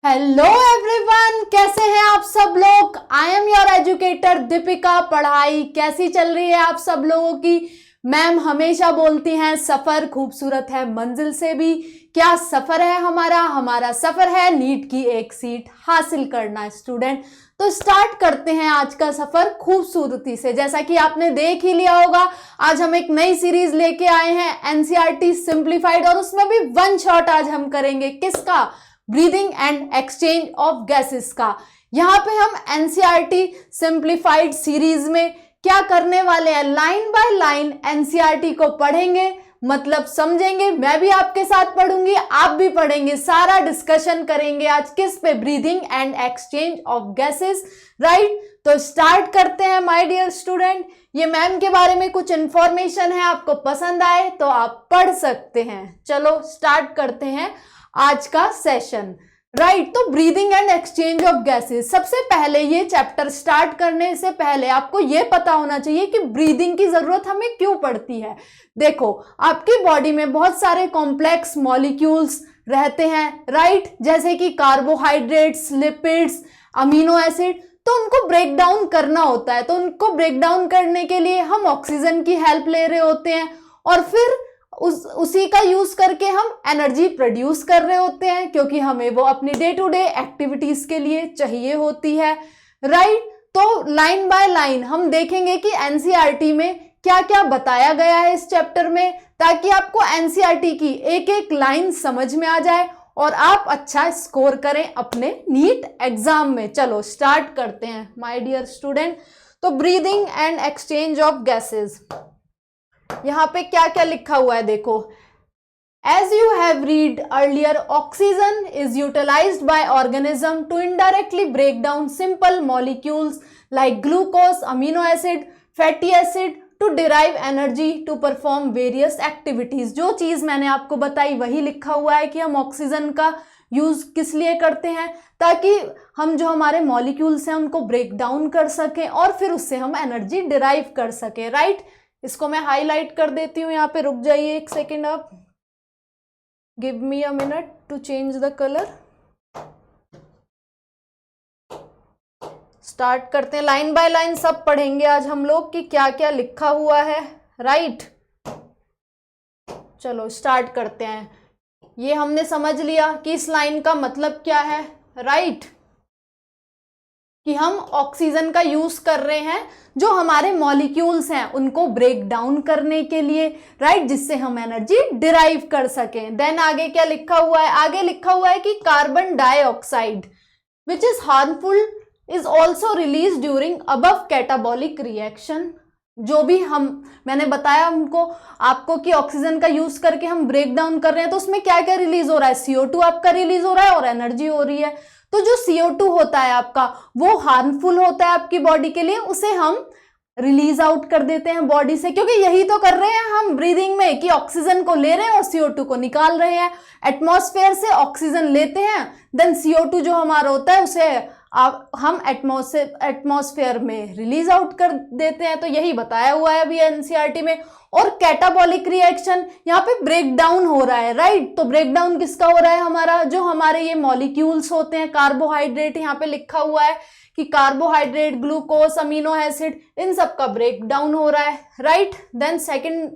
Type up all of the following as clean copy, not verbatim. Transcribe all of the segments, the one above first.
Hello everyone, कैसे हैं आप सब लोग। I am your educator Deepika. पढ़ाई कैसी चल रही है आप सब लोगों की। मैम हमेशा बोलती हैं सफर खूबसूरत है मंजिल से भी। क्या सफर है हमारा सफर है नीट की एक सीट हासिल करना स्टूडेंट। तो स्टार्ट करते हैं आज का सफर खूबसूरती से। जैसा कि आपने देख ही लिया होगा, आज हम एक नई सीरीज लेके आए हैं एनसीईआरटी सिंप्लीफाइड, और उसमें भी वन शॉट आज हम करेंगे किसका, breathing and exchange of gases का। यहाँ पे हम एनसीईआरटी सिंप्लीफाइड सीरीज में क्या करने वाले हैं, लाइन बाय लाइन एनसीईआरटी को पढ़ेंगे, मतलब समझेंगे। मैं भी आपके साथ पढ़ूंगी, आप भी पढ़ेंगे, सारा डिस्कशन करेंगे आज किस पे, breathing and exchange of gases. Right, तो स्टार्ट करते हैं माय डियर स्टूडेंट। ये मैम के बारे में कुछ इंफॉर्मेशन है, आपको पसंद आए तो आप पढ़ सकते हैं। चलो स्टार्ट करते हैं आज का सेशन। राइट, तो breathing and exchange of gases. सबसे पहले ये चैप्टर स्टार्ट करने से पहले आपको ये पता होना चाहिए कि ब्रीदिंग की जरूरत हमें क्यों पड़ती है। देखो, आपकी बॉडी में बहुत सारे कॉम्प्लेक्स मॉलिक्यूल्स रहते हैं, राइट, जैसे कि कार्बोहाइड्रेट्स, लिपिड्स, अमीनो एसिड। तो उनको ब्रेक डाउन करना होता है, तो उनको ब्रेक डाउन करने के लिए हम ऑक्सीजन की हेल्प ले रहे होते हैं, और फिर उसी का यूज करके हम एनर्जी प्रोड्यूस कर रहे होते हैं, क्योंकि हमें वो अपनी डे टू डे एक्टिविटीज के लिए चाहिए होती है। राइट, तो लाइन बाय लाइन हम देखेंगे कि एनसीईआरटी में क्या क्या बताया गया है इस चैप्टर में, ताकि आपको एनसीईआरटी की एक एक लाइन समझ में आ जाए और आप अच्छा स्कोर करें अपने नीट एग्जाम में। चलो स्टार्ट करते हैं माय डियर स्टूडेंट। तो breathing and exchange of gases, यहां पे क्या क्या लिखा हुआ है देखो। As you have read earlier, oxygen is utilised by organism to indirectly break down simple molecules like glucose, amino acid, fatty acid to derive energy to perform various activities. जो चीज मैंने आपको बताई वही लिखा हुआ है कि हम ऑक्सीजन का यूज किस लिए करते हैं, ताकि हम जो हमारे मॉलिक्यूल्स हैं उनको ब्रेक डाउन कर सकें और फिर उससे हम एनर्जी डिराइव कर सकें। राइट, इसको मैं हाईलाइट कर देती हूं, यहाँ पे रुक जाइए एक सेकेंड आप, give me a minute to change the colour. Start करते हैं, लाइन बाय लाइन सब पढ़ेंगे आज हम लोग कि क्या क्या लिखा हुआ है। राइट, चलो स्टार्ट करते हैं। ये हमने समझ लिया कि इस लाइन का मतलब क्या है। राइट, कि हम ऑक्सीजन का यूज कर रहे हैं जो हमारे मॉलिक्यूल्स हैं उनको ब्रेक डाउन करने के लिए, राइट, जिससे हम एनर्जी डिराइव कर सकें। देन आगे क्या लिखा हुआ है, आगे लिखा हुआ है कि carbon dioxide which is harmful is also release during above catabolic reaction. जो भी मैंने बताया आपको कि ऑक्सीजन का यूज करके हम ब्रेक डाउन कर रहे हैं, तो उसमें क्या क्या रिलीज हो रहा है, CO2 आपका रिलीज हो रहा है और एनर्जी हो रही है। तो जो CO2 होता है आपका वो हार्मफुल होता है आपकी बॉडी के लिए, उसे हम रिलीज आउट कर देते हैं बॉडी से, क्योंकि यही तो कर रहे हैं हम ब्रीदिंग में कि ऑक्सीजन को ले रहे हैं और CO2 को निकाल रहे हैं। एटमॉस्फेयर से ऑक्सीजन लेते हैं, देन CO2 जो हमारा होता है उसे हम एटमॉस्फेयर में रिलीज आउट कर देते हैं। तो यही बताया हुआ है अभी एनसीईआरटी में। और कैटाबॉलिक रिएक्शन, यहाँ पे ब्रेक डाउन हो रहा है। राइट, तो ब्रेक डाउन किसका हो रहा है, हमारा जो हमारे ये मॉलिक्यूल्स होते हैं, कार्बोहाइड्रेट, यहाँ पे लिखा हुआ है कि कार्बोहाइड्रेट, ग्लूकोज, अमीनो एसिड, इन सब का ब्रेक डाउन हो रहा है। राइट, देन सेकंड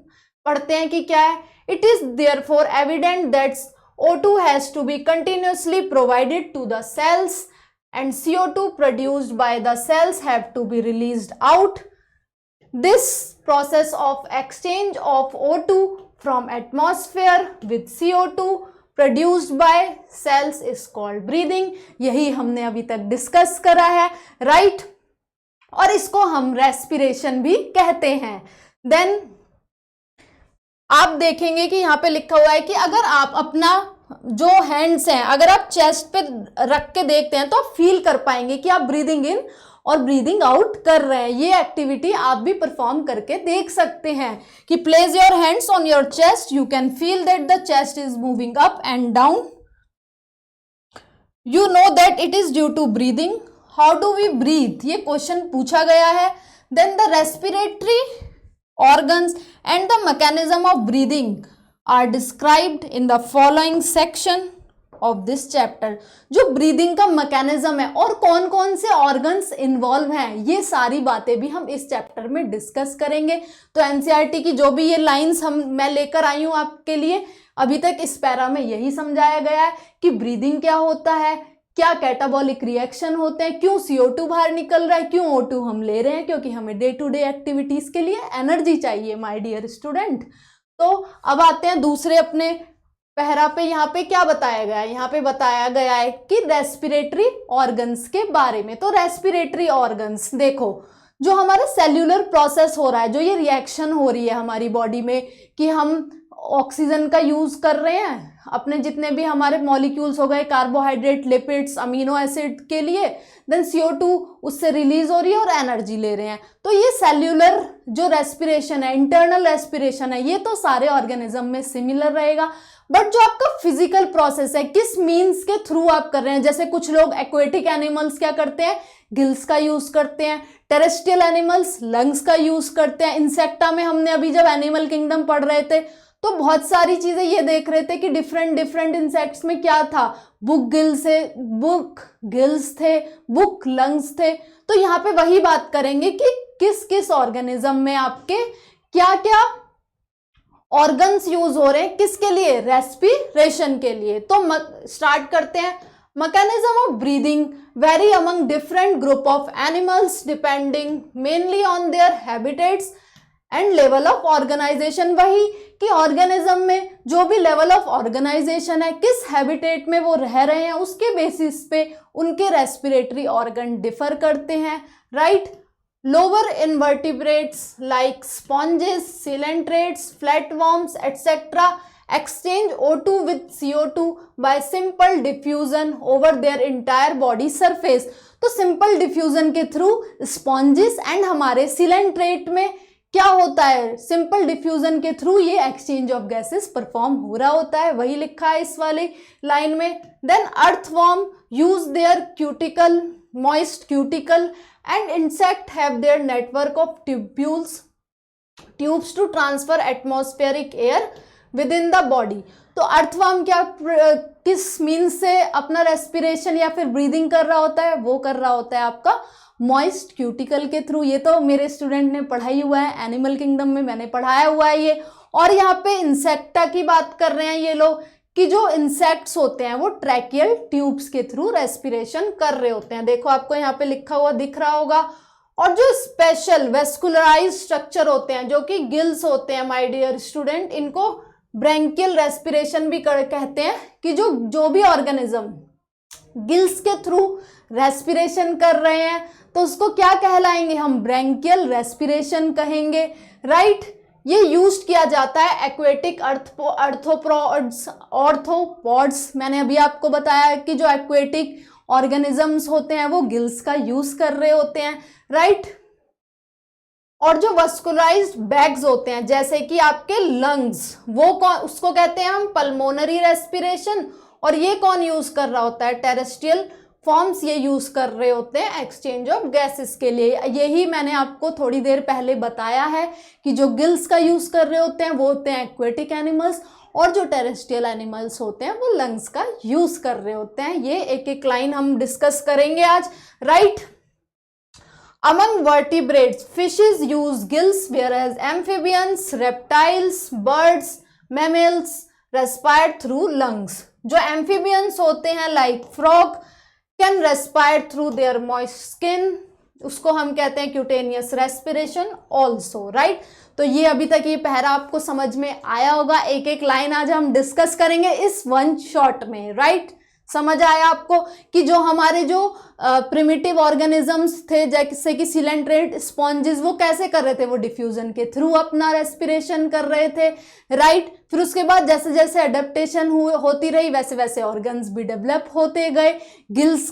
पढ़ते हैं कि क्या है, it is therefore evident that O2 has to be continuously provided to the cells and CO2 produced by the cells have to be released out. This process of exchange of O2 from atmosphere with CO2 produced by cells is called breathing. यही हमने अभी तक discuss करा है। Right, और इसको हम respiration भी कहते हैं। देन आप देखेंगे कि यहाँ पे लिखा हुआ है कि अगर आप अपना जो हैंड्स हैं अगर आप चेस्ट पे रख के देखते हैं तो आप फील कर पाएंगे कि आप ब्रीदिंग इन और ब्रीदिंग आउट कर रहे हैं। ये एक्टिविटी आप भी परफॉर्म करके देख सकते हैं कि place your hands on your chest, you can feel that the chest is moving up and down, you know that it is due to breathing. How do we breathe, ये question पूछा गया है। Then the respiratory organs and the mechanism of breathing are described in the following section. Of this chapter, जो breathing का mechanism है और कौन कौन से ऑर्गन्स इन्वॉल्व हैं, ये सारी बातें भी हम इस चैप्टर में डिस्कस करेंगे। तो एनसीईआरटी की जो भी ये लाइंस मैं लेकर आई हूँ आपके लिए, अभी तक इस पैरा में यही समझाया गया है कि ब्रीदिंग क्या होता है, क्या कैटाबॉलिक रिएक्शन होते हैं, क्यों CO2 बाहर निकल रहा है, क्यों O2 हम ले रहे हैं, क्योंकि हमें डे टू डे एक्टिविटीज के लिए एनर्जी चाहिए माय डियर स्टूडेंट। तो अब आते हैं दूसरे अपने पैरा पे। यहाँ पे क्या बताया गया है, यहाँ पे बताया गया है कि रेस्पिरेटरी ऑर्गन्स के बारे में। तो रेस्पिरेटरी ऑर्गन्स देखो, जो हमारा सेल्यूलर प्रोसेस हो रहा है, जो ये रिएक्शन हो रही है हमारी बॉडी में कि हम ऑक्सीजन का यूज कर रहे हैं अपने जितने भी हमारे मॉलिक्यूल्स हो गए, कार्बोहाइड्रेट, लिपिड्स, अमीनो एसिड के लिए, देन CO2 उससे रिलीज हो रही है और एनर्जी ले रहे हैं। तो ये सेल्यूलर जो रेस्पिरेशन है, इंटरनल रेस्पिरेशन है, ये तो सारे ऑर्गेनिज्म में सिमिलर रहेगा। बट जो आपका फिजिकल प्रोसेस है, किस मीन्स के थ्रू आप कर रहे हैं, जैसे कुछ लोग एक्वेटिक एनिमल्स क्या करते हैं, गिल्स का यूज करते हैं, टेरेस्ट्रियल एनिमल्स लंग्स का यूज करते हैं। इंसेक्टा में हमने अभी जब एनिमल किंगडम पढ़ रहे थे तो बहुत सारी चीजें ये देख रहे थे कि डिफरेंट इंसेक्ट्स में क्या था, बुक गिल्स थे, बुक लंग्स थे। तो यहाँ पे वही बात करेंगे कि किस किस ऑर्गेनिज्म में आपके क्या क्या ऑर्गन्स यूज हो रहे हैं, किसके लिए, रेस्पिरेशन के लिए। तो स्टार्ट करते हैं। Mechanism of breathing vary among different group of animals depending mainly on their habitats and level of organisation. वही कि ऑर्गेनिज्म में जो भी लेवल ऑफ ऑर्गेनाइजेशन है, किस हैबिटेट में वो रह रहे हैं, उसके बेसिस पे उनके रेस्पिरेटरी ऑर्गन डिफर करते हैं, right. Lower invertebrates like sponges, coelenterates, flatworms etcetera exchange O2 with CO2 by simple diffusion over their entire body surface। तो सिंपल डिफ्यूजन के थ्रू स्पॉन्जेस एंड हमारे सिलेंट्रेट में क्या होता है, सिंपल डिफ्यूजन के थ्रू ये एक्सचेंज ऑफ गैसेस परफॉर्म हो रहा होता है, वही लिखा है इस वाली लाइन में। Then earthworm use their cuticle, moist cuticle and insect have their network of tubes to transfer atmospheric air within the body. तो अर्थवर्म क्या किस मीन्स से अपना रेस्पिरेशन या फिर ब्रीदिंग कर रहा होता है, वो कर रहा होता है आपका मॉइस्ट क्यूटिकल के थ्रू। ये तो मेरे स्टूडेंट ने पढ़ाई हुआ है, एनिमल किंगडम में मैंने पढ़ाया हुआ है ये। और यहाँ पे इंसेक्टा की बात कर रहे हैं ये लोग कि जो इंसेक्ट्स होते हैं वो ट्रैकियल ट्यूब्स के थ्रू रेस्पिरेशन कर रहे होते हैं। देखो आपको यहाँ पे लिखा हुआ दिख रहा होगा। और जो स्पेशल वेस्कुलराइज स्ट्रक्चर होते हैं जो कि गिल्स होते हैं माय डियर स्टूडेंट, इनको ब्रैंकियल रेस्पिरेशन भी कहते हैं कि जो भी ऑर्गेनिज्म गिल्स के थ्रू रेस्पिरेशन कर रहे हैं तो उसको क्या कहलाएंगे हम, ब्रैंकियल रेस्पिरेशन कहेंगे, राइट। ये यूज किया जाता है एक्वेटिक ऑर्थोपॉड्स। मैंने अभी आपको बताया कि जो एक्वेटिक ऑर्गेनिजम्स होते हैं वो गिल्स का यूज कर रहे होते हैं, राइट। और जो वस्कुलाइज्ड बैग्स होते हैं जैसे कि आपके लंग्स, वो उसको कहते हैं हम पल्मोनरी रेस्पिरेशन। और ये कौन यूज कर रहा होता है, टेरेस्ट्रियल फॉर्म्स ये यूज कर रहे होते हैं एक्सचेंज ऑफ गैसेस के लिए। यही मैंने आपको थोड़ी देर पहले बताया है कि जो गिल्स का यूज कर रहे होते हैं वो होते हैं एक्वेटिक एनिमल्स, और जो टेरेस्ट्रियल एनिमल्स होते हैं वो लंग्स का यूज कर रहे होते हैं। ये एक एक लाइन हम डिस्कस करेंगे आज, right. Among vertebrates, fishes use gills, whereas amphibians, reptiles, birds, mammals respire through lungs. जो amphibians होते हैं like frog can respire through their moist skin, उसको हम कहते हैं cutaneous respiration also, right? तो ये अभी तक ये पहरा आपको समझ में आया होगा। एक एक लाइन आज हम डिस्कस करेंगे इस वन शॉट में, राइट। समझ आया आपको कि जो हमारे जो प्रिमिटिव ऑर्गेनिजम्स थे जैसे कि सिलेंट्रेट, स्पॉन्जेस, वो कैसे कर रहे थे, वो डिफ्यूजन के थ्रू अपना रेस्पिरेशन कर रहे थे, राइट। फिर उसके बाद जैसे जैसे एडेप्टेशन होती रही वैसे वैसे ऑर्गन्स भी डेवलप होते गए। गिल्स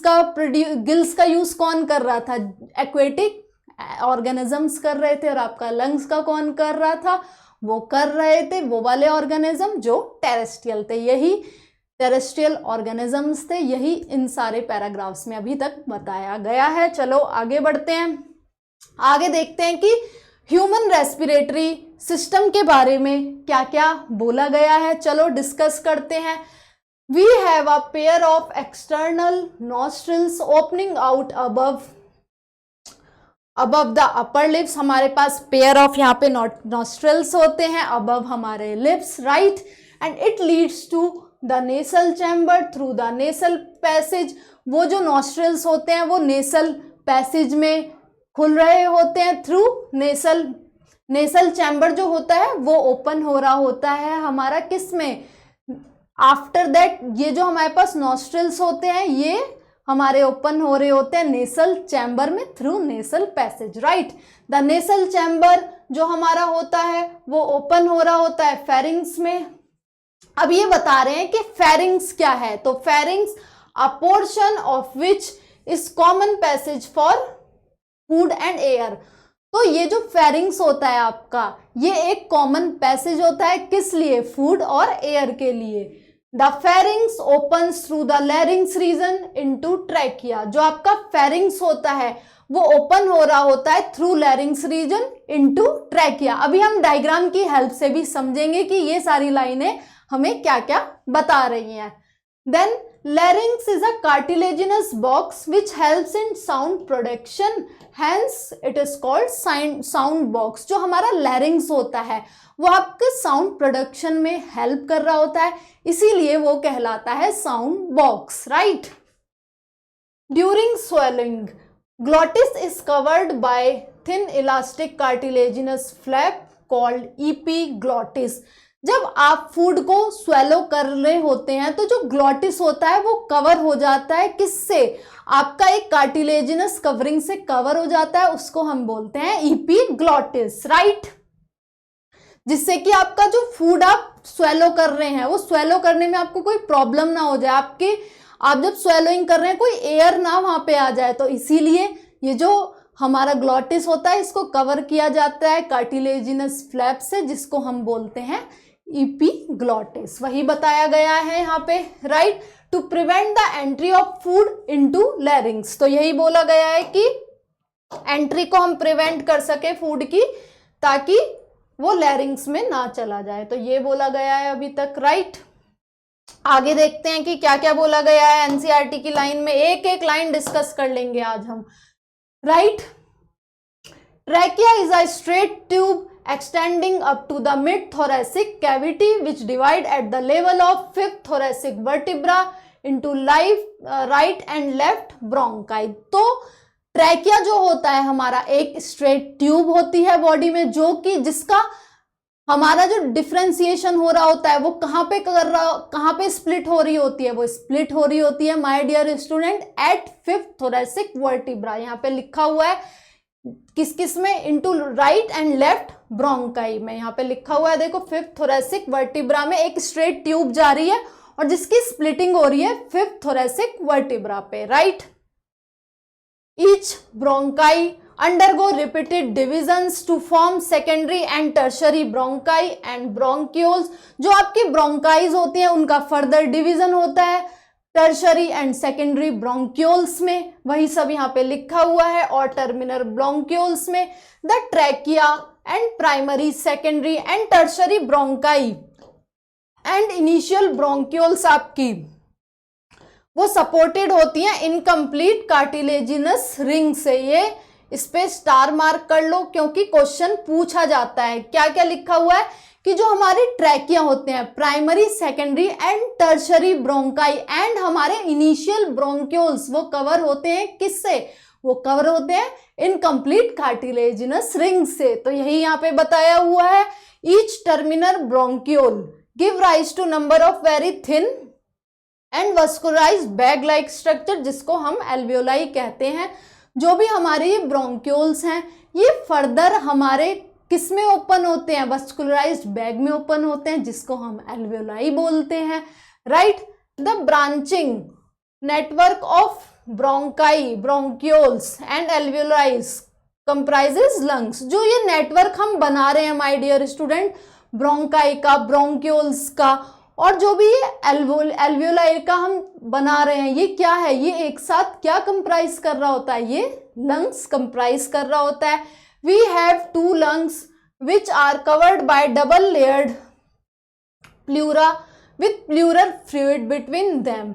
का यूज कौन कर रहा था, एक्वेटिक ऑर्गेनिजम्स कर रहे थे। और आपका लंग्स का कौन कर रहा था, वो कर रहे थे वो वाले ऑर्गेनिज्म जो टेरेस्ट्रियल थे। यही टेरेस्ट्रियल ऑर्गेनिजम्स थे, यही इन सारे पैराग्राफ्स में अभी तक बताया गया है। चलो आगे बढ़ते हैं, आगे देखते हैं कि ह्यूमन रेस्पिरेटरी सिस्टम के बारे में क्या क्या बोला गया है। चलो डिस्कस करते हैं। We have a pair of external nostrils opening out above the upper lips. हमारे पास पेयर ऑफ यहाँ पे नॉस्ट्रल्स होते हैं अबव हमारे lips, right. And it leads to the nasal chamber through the nasal passage. वो जो नॉस्ट्रल्स होते हैं वो नेसल पैसेज में खुल रहे होते हैं थ्रू नेसल चैम्बर जो होता है वो ओपन हो रहा होता है हमारा किस में, आफ्टर दैट ये जो हमारे पास नॉस्ट्रल्स होते हैं ये हमारे ओपन हो रहे होते हैं नेसल चैम्बर में through nasal passage, right. The nasal chamber जो हमारा होता है वो ओपन हो रहा होता है फेरिंग्स में. अब ये बता रहे हैं कि फेरिंग्स क्या है. तो pharynx a portion of which is common passage for food and air. तो ये जो फेरिंग्स होता है आपका ये एक कॉमन पैसेज होता है किस लिए, फूड और एयर के लिए. The pharynx opens through the larynx region into trachea. जो आपका pharynx होता है वो ओपन हो रहा होता है through larynx region into trachea. अभी हम डायग्राम की हेल्प से भी समझेंगे कि ये सारी लाइनें हमें क्या क्या बता रही हैं. Then larynx is a cartilaginous box which helps in sound production. Hence it is called sound box. जो हमारा larynx होता है वो आपके साउंड प्रोडक्शन में हेल्प कर रहा होता है इसीलिए वो कहलाता है sound box, right. During swelling glottis is covered by thin elastic cartilaginous flap called epiglottis. जब आप फूड को स्वेलो कर रहे होते हैं तो जो ग्लॉटिस होता है वो कवर हो जाता है किससे, आपका एक कार्टिलेजिनस कवरिंग से कवर हो जाता है, उसको हम बोलते हैं एपिग्लॉटिस, राइट. जिससे कि आपका जो फूड आप स्वेलो कर रहे हैं वो स्वेलो करने में आपको कोई प्रॉब्लम ना हो जाए, आप जब स्वेलोइंग कर रहे हैं कोई एयर ना वहां पे आ जाए. तो इसीलिए ये जो हमारा ग्लॉटिस होता है इसको कवर किया जाता है कार्टिलेजिनस फ्लैप से जिसको हम बोलते हैं एपिग्लॉटिस. वही बताया गया है यहाँ पे, right. To prevent the entry of food into larynx. तो यही बोला गया है कि एंट्री को हम प्रिवेंट कर सके फूड की ताकि वो लैरिंग्स में ना चला जाए. तो ये बोला गया है अभी तक, राइट. आगे देखते हैं कि क्या क्या बोला गया है एनसीईआरटी की लाइन में. एक एक लाइन डिस्कस कर लेंगे आज हम, right. Trachea is a straight tube extending up to the mid thoracic cavity which divide at the level of fifth thoracic vertebra into right and left bronchi. तो trachea जो होता है हमारा एक स्ट्रेट ट्यूब होती है बॉडी में जो कि जिसका हमारा जो डिफ्रेंसिएशन हो रहा होता है वो कहाँ पे स्प्लिट हो रही होती है, वो स्प्लिट हो रही होती है my dear student at fifth thoracic vertebra. यहाँ पे लिखा हुआ है किस किस में, into right and left bronchi में. यहाँ पे लिखा हुआ है देखो फिफ्थ थोरेसिक वर्टिब्रा में एक स्ट्रेट ट्यूब जा रही है और जिसकी स्प्लिटिंग हो रही है फिफ्थ थोरेसिक वर्टिब्रा पे, right. Each bronchi undergo repeated divisions to form secondary and tertiary bronchi and bronchioles. जो आपकी bronchis होती हैं उनका further division होता है tertiary and secondary bronchioles में, वही सब यहाँ पे लिखा हुआ है. और terminal bronchioles में the trachea and primary, secondary and tertiary bronchi and initial bronchioles आपकी वो सपोर्टेड होती हैं इनकम्प्लीट कार्टिलेजिनस रिंग से. ये इस पे स्टार मार्क कर लो क्योंकि क्वेश्चन पूछा जाता है. क्या क्या लिखा हुआ है कि जो हमारी ट्रैकिया होते हैं primary, secondary and tertiary bronchi and हमारे इनिशियल ब्रोंक्यूल्स वो कवर होते हैं किससे, वो कवर होते हैं इनकम्प्लीट कार्टिलेजिनस रिंग से. तो यही यहाँ पे बताया हुआ है. Each terminal bronchiole give rise to number of very thin and vascularised bag like structure जिसको हम एल्वियोलाई कहते हैं. जो भी हमारे ये ब्रोंक्यूल्स हैं ये फर्दर हमारे किस में ओपन होते हैं, वस्कुलराइज्ड बैग में ओपन होते हैं जिसको हम एल्वियोलाई बोलते हैं, right. The branching network of bronchi, bronchioles and एल्वियोलाइज comprises lungs. जो ये नेटवर्क हम बना रहे हैं माय डियर स्टूडेंट ब्रोंकाई का, ब्रोंक्यूल्स का और जो भी ये एल्वियोलाई का हम बना रहे हैं ये क्या है, ये एक साथ क्या कंप्राइज कर रहा होता है, ये लंग्स कंप्राइज कर रहा होता है. We have two lungs which are covered by double layered pleura with pleural fluid between them.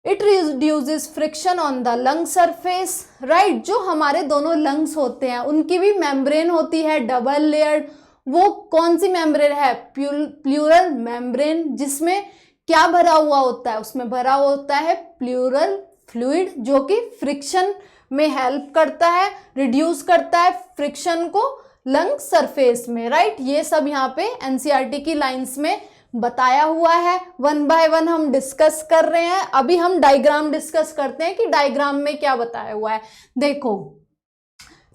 It reduces friction on the lung surface, right? जो हमारे दोनों lungs होते हैं उनकी भी membrane होती है double layered. वो कौन सी membrane है? pleural membrane, जिसमें क्या भरा हुआ होता है? उसमें भरा होता है pleural fluid, जो कि friction में हेल्प करता है, रिड्यूस करता है फ्रिक्शन को लंग सरफेस में, राइट? ये सब यहाँ पे एनसीईआरटी की लाइंस में बताया हुआ है. वन बाय वन हम डिस्कस कर रहे हैं. अभी हम डायग्राम डिस्कस करते हैं कि डायग्राम में क्या बताया हुआ है. देखो,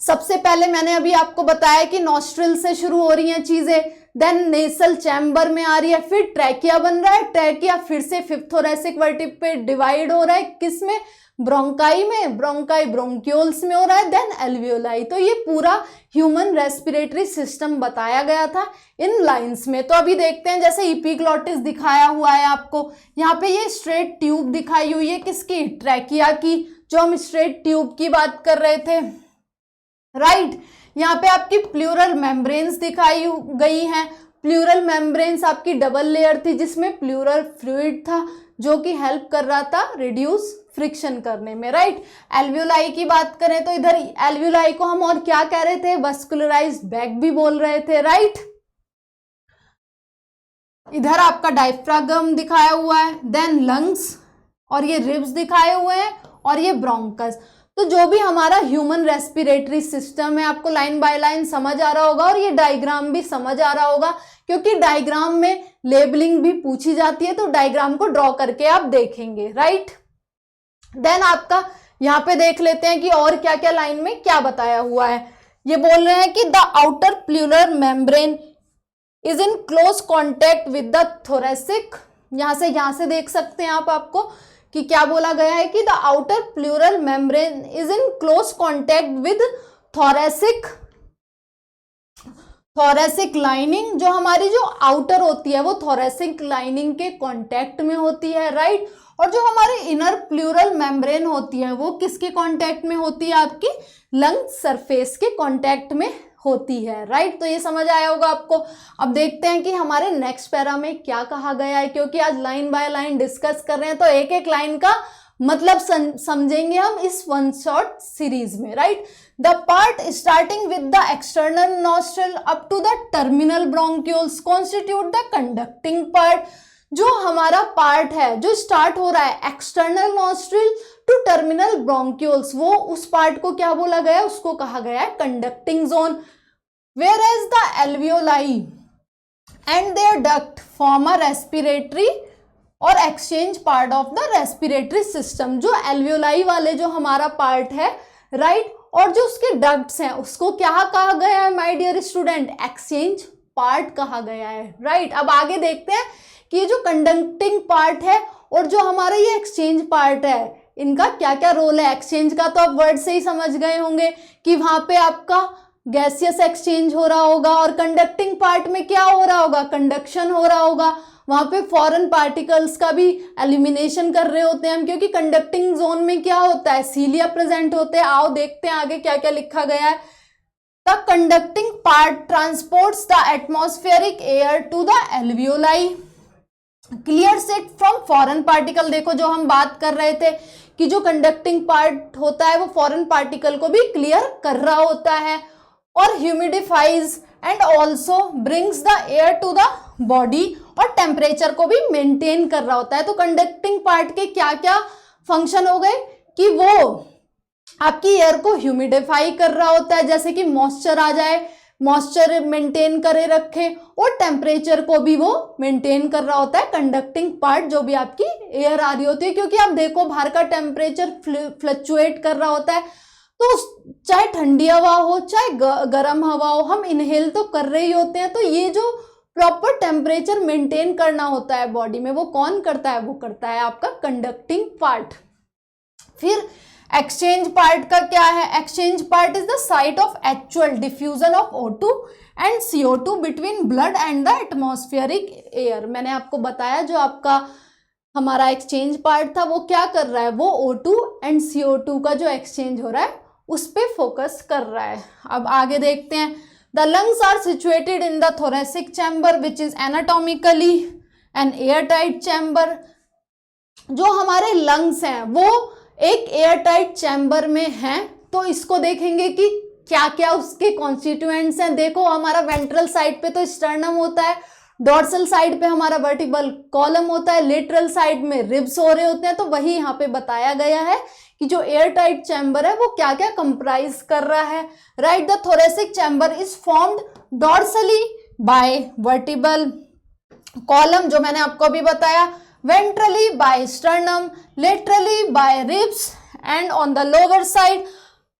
सबसे पहले मैंने अभी आपको बताया कि नॉस्ट्रिल से शुरू हो रही हैं चीजें, देन नेसल चैम्बर में आ रही है, फिर ट्रैकिया बन रहा है, ट्रैकिया फिर से फिफ्थ थोरैसिक वर्टिब्रे पे डिवाइड हो रहा है, किसमें? ब्रोंकाई में, ब्रोंकाई ब्रोंक्यूल्स में हो रहा है, देन एल्वियोलाई. तो ये पूरा ह्यूमन रेस्पिरेटरी सिस्टम बताया गया था इन लाइंस में. तो अभी देखते हैं, जैसे इपिग्लॉटिस दिखाया हुआ है आपको, यहाँ पे ये स्ट्रेट ट्यूब दिखाई हुई है, किसकी? ट्रैकिया की, जो हम स्ट्रेट ट्यूब की बात कर रहे थे, राइट? यहाँ पे आपकी प्लूरल मेम्ब्रेन्स दिखाई गई हैं. प्लूरल मेम्ब्रेन्स आपकी डबल लेयर थी, जिसमें प्लूरल फ्लूइड था जो कि हेल्प कर रहा था रिड्यूस फ्रिक्शन करने में, राइट? एल्वियोलाई की बात करें तो इधर एल्वियोलाई को हम और क्या कह रहे थे? वस्कुलराइज्ड बैग भी बोल रहे थे, राइट? इधर आपका डायफ्रागम दिखाया हुआ है, देन लंग्स, और ये रिब्स दिखाए हुए हैं, और ये ब्रोंकस. तो जो भी हमारा ह्यूमन रेस्पिरेटरी सिस्टम है, आपको लाइन बाय लाइन समझ आ रहा होगा, और ये डायग्राम भी समझ आ रहा होगा, क्योंकि डायग्राम में लेबलिंग भी पूछी जाती है, तो डायग्राम को ड्रॉ करके आप देखेंगे, राइट? देन आपका यहाँ पे देख लेते हैं कि और क्या क्या लाइन में क्या बताया हुआ है. ये बोल रहे हैं कि the outer pleural membrane is in close contact with the thoracic. यहां से देख सकते हैं आप, आपको कि क्या बोला गया है कि the outer pleural membrane is in close contact with thoracic lining. जो हमारी जो आउटर होती है वो थोरैसिक लाइनिंग के कांटेक्ट में होती है, राइट? और जो हमारे इनर प्लूरल मेम्ब्रेन होती है वो किसके कांटेक्ट में होती है? आपकी लंग सरफेस के कांटेक्ट में होती है, राइट? तो ये समझ आया होगा आपको. अब देखते हैं कि हमारे नेक्स्ट पैरा में क्या कहा गया है, क्योंकि आज लाइन बाय लाइन डिस्कस कर रहे हैं, तो एक एक लाइन का मतलब समझेंगे हम इस वन शॉट सीरीज में, right? The part starting with the external nostril up to the terminal bronchioles constitute the conducting part. जो हमारा पार्ट है जो स्टार्ट हो रहा है external nostril to terminal bronchioles, वो उस पार्ट को क्या बोला गया है? उसको कहा गया है conducting zone. Whereas the alveoli and their duct form a respiratory और exchange part of the respiratory system. जो एल्वियोलाई वाले जो हमारा पार्ट है, राइट, और जो उसके डक्ट्स हैं उसको क्या कहा गया है my dear student? Exchange part कहा गया है, राइट? अब आगे देखते हैं कि ये जो कंडक्टिंग पार्ट है और जो हमारा ये एक्सचेंज पार्ट है, इनका क्या क्या रोल है. एक्सचेंज का तो आप वर्ड से ही समझ गए होंगे कि वहां पे आपका गैसियस एक्सचेंज हो रहा होगा, और कंडक्टिंग पार्ट में क्या हो रहा होगा? कंडक्शन हो रहा होगा. वहां पे फॉरेन पार्टिकल्स का भी एलिमिनेशन कर रहे होते हैं हम, क्योंकि कंडक्टिंग जोन में क्या होता है? सीलिया प्रेजेंट होते हैं. आओ देखते हैं आगे क्या क्या लिखा गया है. The conducting part transports the atmospheric air to the alveoli, clears it from foreign particle. देखो, जो हम बात कर रहे थे कि जो कंडक्टिंग पार्ट होता है वो फॉरेन पार्टिकल को भी क्लियर कर रहा होता है, और humidifies and also brings the air to the body, और टेम्परेचर को भी मेंटेन कर रहा होता है. तो कंडक्टिंग पार्ट के क्या क्या फंक्शन हो गए कि वो आपकी एयर को ह्यूमिडिफाई कर रहा होता है, जैसे कि मॉइस्चर आ जाए, मॉइस्चर मेंटेन करे रखे, और टेम्परेचर को भी वो मेंटेन कर रहा होता है कंडक्टिंग पार्ट, जो भी आपकी एयर आ रही होती है. क्योंकि आप देखो बाहर का टेम्परेचर फ्लक्चुएट कर रहा होता है, तो चाहे ठंडी हवा हो चाहे गर्म हवा हो, हम इनहेल तो कर रहे ही होते हैं. तो ये जो प्रॉपर टेम्परेचर मेंटेन करना होता है बॉडी में, वो कौन करता है? वो करता है आपका कंडक्टिंग पार्ट. फिर एक्सचेंज पार्ट का क्या है? Exchange part is the site of actual diffusion of O2 and CO2 between blood and the atmospheric air. मैंने आपको बताया जो आपका हमारा एक्सचेंज पार्ट था वो क्या कर रहा है? वो O2 एंड CO2 का जो एक्सचेंज हो रहा है उस पे फोकस कर रहा है. अब आगे देखते हैं. The lungs are situated in the thoracic chamber which is anatomically an air tight chamber, जो हमारे लंग्स हैं वो एक एयर टाइट चैम्बर में हैं। तो इसको देखेंगे कि क्या क्या उसके कॉन्स्टिट्यूएंट्स हैं। देखो हमारा वेंट्रल साइड पे तो स्टर्नम होता है, डॉर्सल साइड पे हमारा वर्टिब्रल कॉलम होता है, लेटरल साइड में रिब्स हो रहे होते हैं। तो वही यहाँ पे बताया गया है कि जो एयर टाइट चैम्बर है वो क्या क्या कंप्राइज कर रहा है। Right, the thoracic chamber is formed dorsally by vertebral column, जो मैंने आपको अभी बताया, ventrally by sternum, laterally by ribs and on the lower side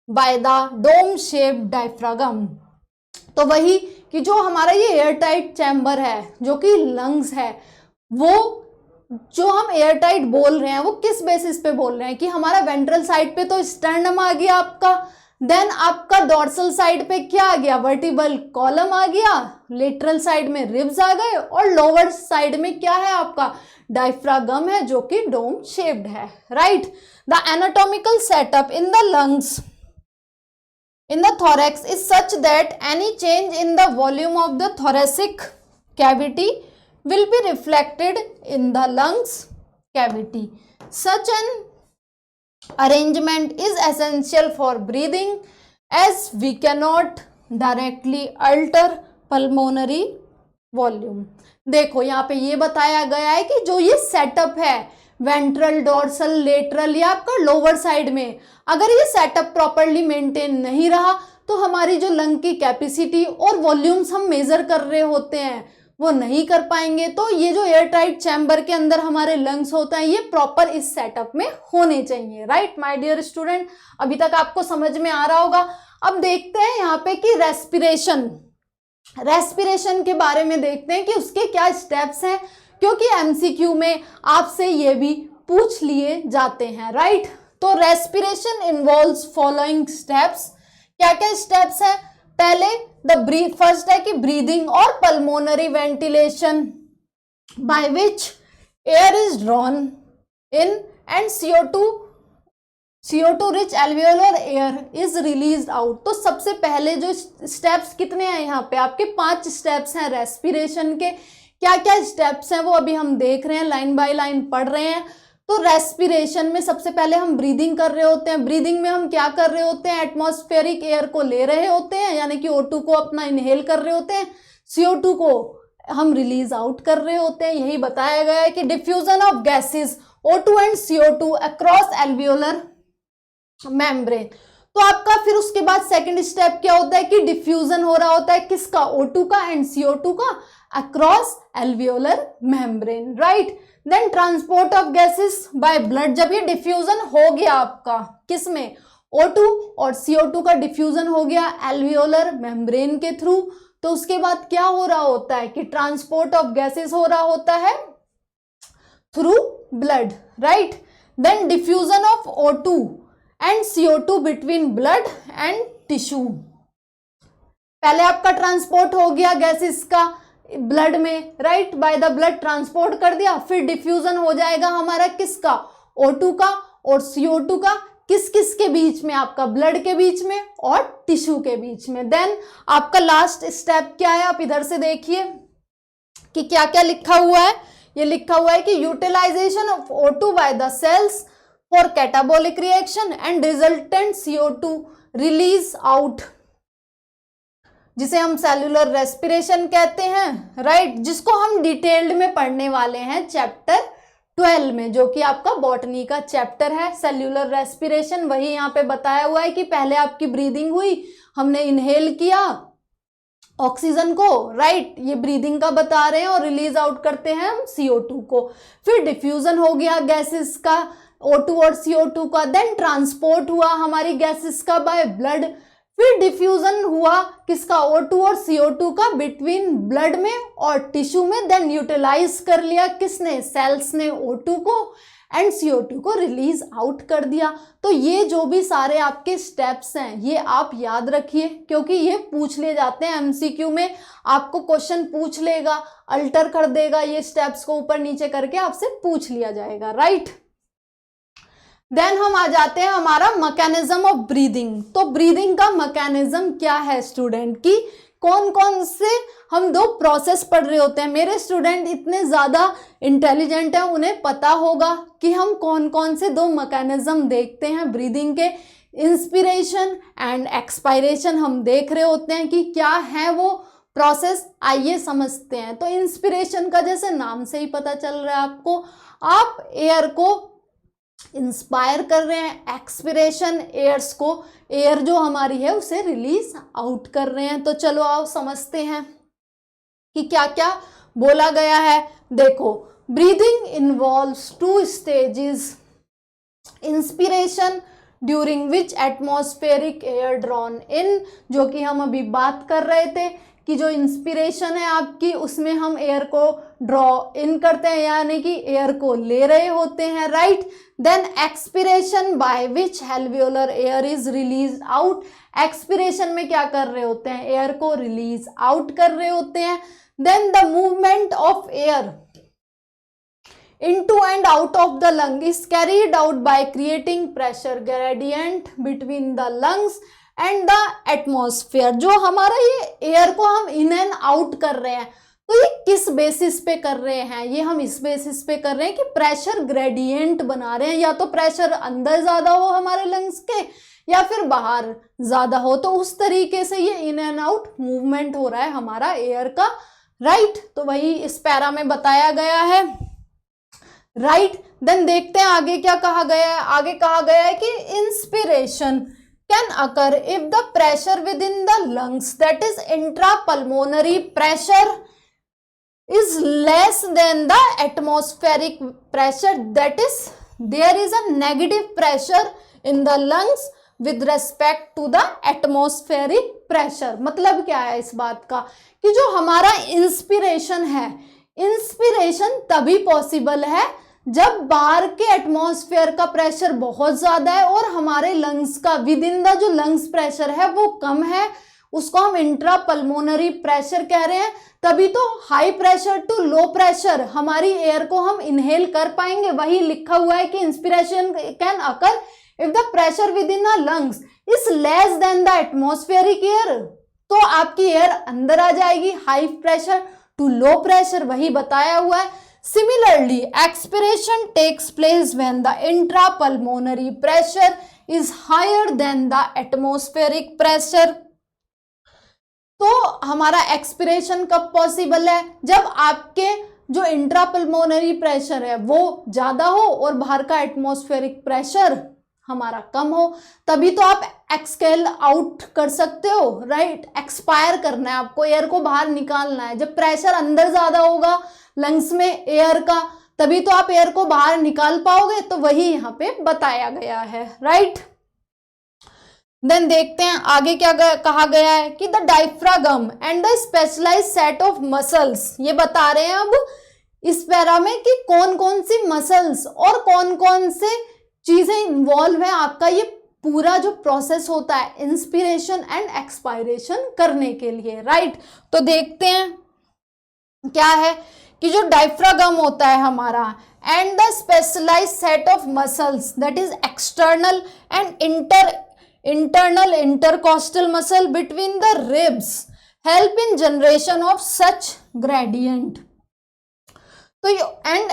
by the dome shaped diaphragm। तो वही कि जो हमारा ये एयर टाइट चैम्बर है जो कि लंग्स है, वो जो हम एयर टाइट बोल रहे हैं वो किस बेसिस पे बोल रहे हैं कि हमारा वेंट्रल साइड पे तो स्टर्नम आ गया आपका, देन आपका डॉर्सल साइड पे क्या आ गया, वर्टिब्रल कॉलम आ गया, लेटरल साइड में रिब्स आ गए और लोअर साइड में क्या है आपका डायफ्रागम है जो कि डोम शेप्ड है। Right, the anatomical setup in the lungs in the thorax is such that any change in the volume of the thoracic cavity will be reflected in the lungs cavity. Such an arrangement is essential for breathing as we cannot directly alter pulmonary volume। देखो यहाँ पे ये बताया गया है कि जो ये सेटअप है वेंट्रल, डॉर्सल, लेटरल या आपका लोअर साइड में, अगर ये सेटअप प्रॉपरली मेंटेन नहीं रहा तो हमारी जो लंग की कैपेसिटी और वॉल्यूम्स हम मेजर कर रहे होते हैं वो नहीं कर पाएंगे। तो ये जो एयर टाइट चैम्बर के अंदर हमारे लंग्स होता है ये प्रॉपर इस सेटअप में होने चाहिए। राइट माय डियर स्टूडेंट, अभी तक आपको समझ में आ रहा होगा। अब देखते हैं यहाँ पे कि रेस्पिरेशन के बारे में देखते हैं कि उसके क्या स्टेप्स हैं, क्योंकि एमसीक्यू में आपसे ये भी पूछ लिए जाते हैं। राइट, तो रेस्पिरेशन इन्वॉल्व्स फॉलोइंग स्टेप्स। क्या क्या स्टेप्स हैं? पहले फर्स्ट है कि ब्रीदिंग और pulmonary ventilation by which air is drawn in and CO2 rich alveolar air is released out. तो सबसे पहले जो स्टेप्स कितने हैं यहाँ पे आपके 5 स्टेप्स हैं रेस्पिरेशन के। क्या क्या स्टेप्स हैं वो अभी हम देख रहे हैं, लाइन बाय लाइन पढ़ रहे हैं। तो रेस्पिरेशन में सबसे पहले हम ब्रीदिंग कर रहे होते हैं। ब्रीदिंग में हम क्या कर रहे होते हैं? एटमॉस्फेरिक एयर को ले रहे होते हैं, यानी कि O2 को अपना इनहेल कर रहे होते हैं, CO2 को हम रिलीज आउट कर रहे होते हैं। यही बताया गया है कि diffusion of gases O2 and CO2 across alveolar membrane. तो आपका फिर उसके बाद सेकंड स्टेप क्या होता है कि डिफ्यूजन हो रहा होता है किसका? O2 का एंड CO2 का across alveolar membrane. Right, then transport of gases by blood. जब ये डिफ्यूजन हो गया आपका किसमें? O2 और CO2 का डिफ्यूजन हो गया एल्वियोलर मेम्ब्रेन के थ्रू, तो उसके बाद क्या हो रहा होता है कि ट्रांसपोर्ट ऑफ गैसेस हो रहा होता है through blood. Right, then diffusion of O2 and CO2 between blood and tissue. पहले आपका ट्रांसपोर्ट हो गया गैसेस का ब्लड में, right, by the blood transport कर दिया, फिर डिफ्यूजन हो जाएगा हमारा किसका? O2 का और CO2 का। किस किस के बीच में? आपका ब्लड के बीच में और टिश्यू के बीच में। देन आपका लास्ट स्टेप क्या है? आप इधर से देखिए कि क्या क्या लिखा हुआ है। ये लिखा हुआ है कि utilisation of O2 by the cells for catabolic reaction and resultant CO2 release out, जिसे हम सेल्यूलर रेस्पिरेशन कहते हैं। राइट, जिसको हम डिटेल्ड में पढ़ने वाले हैं चैप्टर 12 में, जो कि आपका बॉटनी का चैप्टर है सेल्यूलर रेस्पिरेशन। वही यहाँ पे बताया हुआ है कि पहले आपकी ब्रीदिंग हुई, हमने इनहेल किया ऑक्सीजन को, राइट, ये ब्रीदिंग का बता रहे हैं, और रिलीज आउट करते हैं हम CO2 को। फिर डिफ्यूजन हो गया गैसेस का O2 और CO2 का, देन ट्रांसपोर्ट हुआ हमारी गैसेस का बाय ब्लड, फिर डिफ्यूजन हुआ किसका? O2 और CO2 का बिटवीन ब्लड में और टिश्यू में, देन यूटिलाइज कर लिया किसने? सेल्स ने O2 को एंड CO2 को रिलीज आउट कर दिया। तो ये जो भी सारे आपके स्टेप्स हैं ये आप याद रखिए, क्योंकि ये पूछ ले जाते हैं एमसीक्यू में। आपको क्वेश्चन पूछ लेगा, अल्टर कर देगा, ये स्टेप्स को ऊपर नीचे करके आपसे पूछ लिया जाएगा। राइट, देन हम आ जाते हैं हमारा मैकेनिज्म ऑफ ब्रीदिंग। तो ब्रीदिंग का मैकेनिज्म क्या है स्टूडेंट? की कौन कौन से हम दो प्रोसेस पढ़ रहे होते हैं। मेरे स्टूडेंट इतने ज़्यादा इंटेलिजेंट हैं, उन्हें पता होगा कि हम कौन कौन से दो मैकेनिज्म देखते हैं ब्रीदिंग के। इंस्पिरेशन एंड एक्सपायरेशन हम देख रहे होते हैं कि क्या है वो प्रोसेस। आइए समझते हैं। तो इंस्पिरेशन का जैसे नाम से ही पता चल रहा है आपको, आप एयर को इंस्पायर कर रहे हैं। एक्सपिरेशन, एयर जो हमारी है उसे रिलीज आउट कर रहे हैं। तो चलो आओ समझते हैं कि क्या क्या बोला गया है। देखो, breathing involves 2 stages. Inspiration during which atmospheric air drawn in, जो कि हम अभी बात कर रहे थे कि जो इंस्पिरेशन है आपकी उसमें हम एयर को ड्रॉ इन करते हैं, यानी कि एयर को ले रहे होते हैं, right. Then expiration by which alveolar air is release out. Expiration में क्या कर रहे होते हैं, एयर को रिलीज आउट कर रहे होते हैं। Then the movement of air into and out of the lung is carried out by creating pressure gradient between the lungs and the atmosphere। जो हमारा ये एयर को हम इन एंड आउट कर रहे हैं, तो ये किस बेसिस पे कर रहे हैं, ये हम इस बेसिस पे कर रहे हैं कि प्रेशर ग्रेडियंट बना रहे हैं। या तो प्रेशर अंदर ज्यादा हो हमारे लंग्स के या फिर बाहर ज्यादा हो, तो उस तरीके से ये इन एंड आउट मूवमेंट हो रहा है हमारा एयर का, राइट। तो वही इस पैरा में बताया गया है, राइट। देन देखते हैं आगे क्या कहा गया है। आगे कहा गया है कि inspiration can occur if the pressure within the lungs, that is intrapulmonary pressure, is less than the atmospheric pressure, that is there is a negative pressure in the lungs with respect to the atmospheric pressure। मतलब क्या है इस बात का कि जो हमारा inspiration है, इंस्पिरेशन तभी पॉसिबल है जब बाहर के एटमॉस्फेयर का प्रेशर बहुत ज्यादा है और हमारे लंग्स का विद इन द जो लंग्स प्रेशर है वो कम है, उसको हम इंट्रा पल्मोनरी प्रेशर कह रहे हैं। तभी तो high pressure to low pressure हमारी एयर को हम इनहेल कर पाएंगे। वही लिखा हुआ है कि inspiration can occur if the pressure within the lungs is less than the atmospheric air, तो आपकी एयर अंदर आ जाएगी। High pressure to low pressure वही बताया हुआ है। Similarly expiration takes place when the intra pulmonary pressure is higher than the atmospheric pressure. तो हमारा एक्सपिरेशन कब पॉसिबल है, जब आपके जो इंट्रापल्मोनरी प्रेशर है वो ज्यादा हो और बाहर का एटमॉस्फेरिक प्रेशर हमारा कम हो, तभी तो आप एक्सहेल आउट कर सकते हो, राइट। एक्सपायर करना है आपको, एयर को बाहर निकालना है। जब प्रेशर अंदर ज्यादा होगा लंग्स में एयर का, तभी तो आप एयर को बाहर निकाल पाओगे। तो वही यहाँ पे बताया गया है, राइट। देन देखते हैं आगे क्या कहा गया है कि the diaphragm and the specialised set of muscles, ये बता रहे हैं अब इस पैरा में कि कौन कौन सी मसल्स और कौन कौन से चीजें इन्वॉल्व है आपका ये पूरा जो प्रोसेस होता है इंस्पिरेशन एंड एक्सपायरेशन करने के लिए, राइट। तो देखते हैं क्या है कि जो डायफ्रागम होता है हमारा and the specialised set of muscles that is external and internal intercostal muscle between the ribs help in generation of such gradient। तो and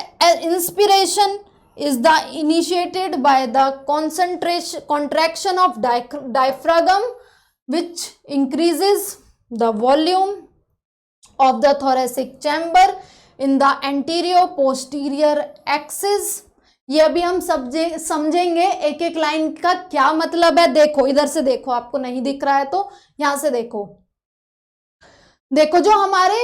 inspiration is the initiated by the contraction of diaphragm which increases the volume of the thoracic chamber in the anterior posterior axis। ये अभी हम समझेंगे एक एक line का क्या मतलब है। देखो इधर से देखो, आपको नहीं दिख रहा है तो यहां से देखो। देखो जो हमारे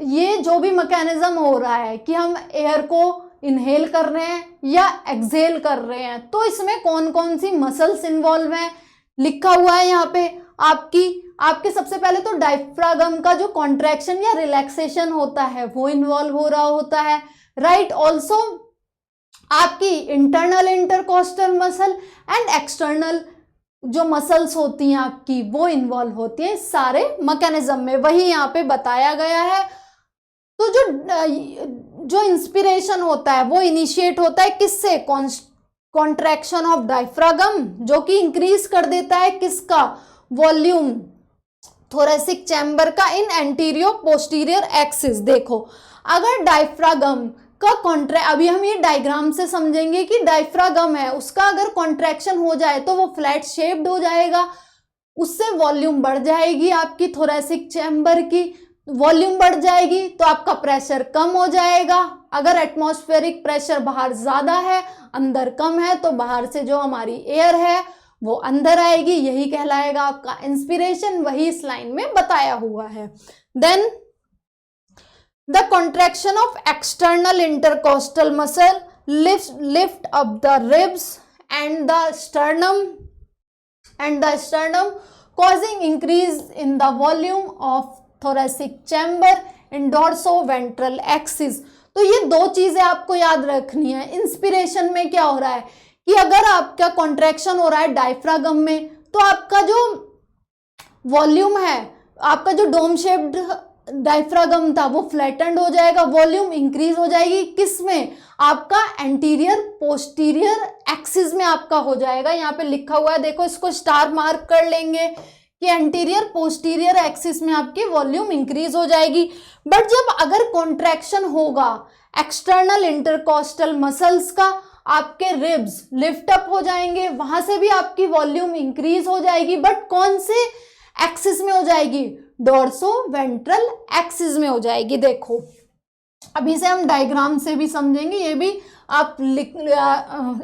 ये जो भी मैकेनिज्म हो रहा है कि हम एयर को इनहेल कर रहे हैं या एक्सहेल कर रहे हैं, तो इसमें कौन कौन सी मसल्स इन्वॉल्व हैं लिखा हुआ है यहाँ पे आपके सबसे पहले तो डायफ्रागम का जो कॉन्ट्रैक्शन या रिलैक्सेशन होता है वो इन्वॉल्व हो रहा होता है, राइट। ऑल्सो आपकी internal intercostal muscle and external जो मसल्स होती हैं आपकी वो इन्वॉल्व होती हैं सारे मैकेनिज्म में, वही यहाँ पे बताया गया है। तो जो इंस्पिरेशन होता है वो इनिशिएट होता है किससे, कॉन्ट्रैक्शन ऑफ डायफ्रागम, जो कि इंक्रीज कर देता है किसका, वॉल्यूम थोरेसिक चैम्बर का इन एंटीरियर पोस्टीरियर एक्सिस। देखो अगर डायफ्रागम का अभी हम ये डायग्राम से समझेंगे कि डायफ्रागम है उसका अगर कॉन्ट्रैक्शन हो जाए तो वो फ्लैट शेप्ड हो जाएगा, उससे वॉल्यूम बढ़ जाएगी, आपकी थोरेसिक चैम्बर की वॉल्यूम बढ़ जाएगी तो आपका प्रेशर कम हो जाएगा। अगर एटमॉस्फेरिक प्रेशर बाहर ज्यादा है अंदर कम है तो बाहर से जो हमारी एयर है वो अंदर आएगी, यही कहलाएगा आपका इंस्पिरेशन, वही इस लाइन में बताया हुआ है। Then the contraction of external intercostal muscle lift up the ribs and the sternum causing increase in the volume of thoracic chamber in dorsoventral axis। तो ये दो चीजें आपको याद रखनी है। इंस्पिरेशन में क्या हो रहा है कि अगर आपका कॉन्ट्रैक्शन हो रहा है डायफ्रागम में तो आपका जो वॉल्यूम है, आपका जो डोम शेप्ड डायफ्रागम था वो फ्लैटेंड हो जाएगा, वॉल्यूम इंक्रीज हो जाएगी, किसमें? आपका एंटीरियर पोस्टीरियर एक्सिस में आपका हो जाएगा। यहाँ पे लिखा हुआ है, देखो इसको स्टार मार्क कर लेंगे कि एंटीरियर पोस्टीरियर एक्सिस में आपकी वॉल्यूम इंक्रीज हो जाएगी। बट जब अगर कॉन्ट्रैक्शन होगा एक्सटर्नल इंटरकोस्टल मसल्स का, आपके रिब्स लिफ्ट अप हो जाएंगे, वहां से भी आपकी वॉल्यूम इंक्रीज हो जाएगी, बट कौन से एक्सिस में हो जाएगी? डोर्सो वेंट्रल एक्सिस में हो जाएगी। देखो अभी से हम डायग्राम से भी समझेंगे, ये भी आप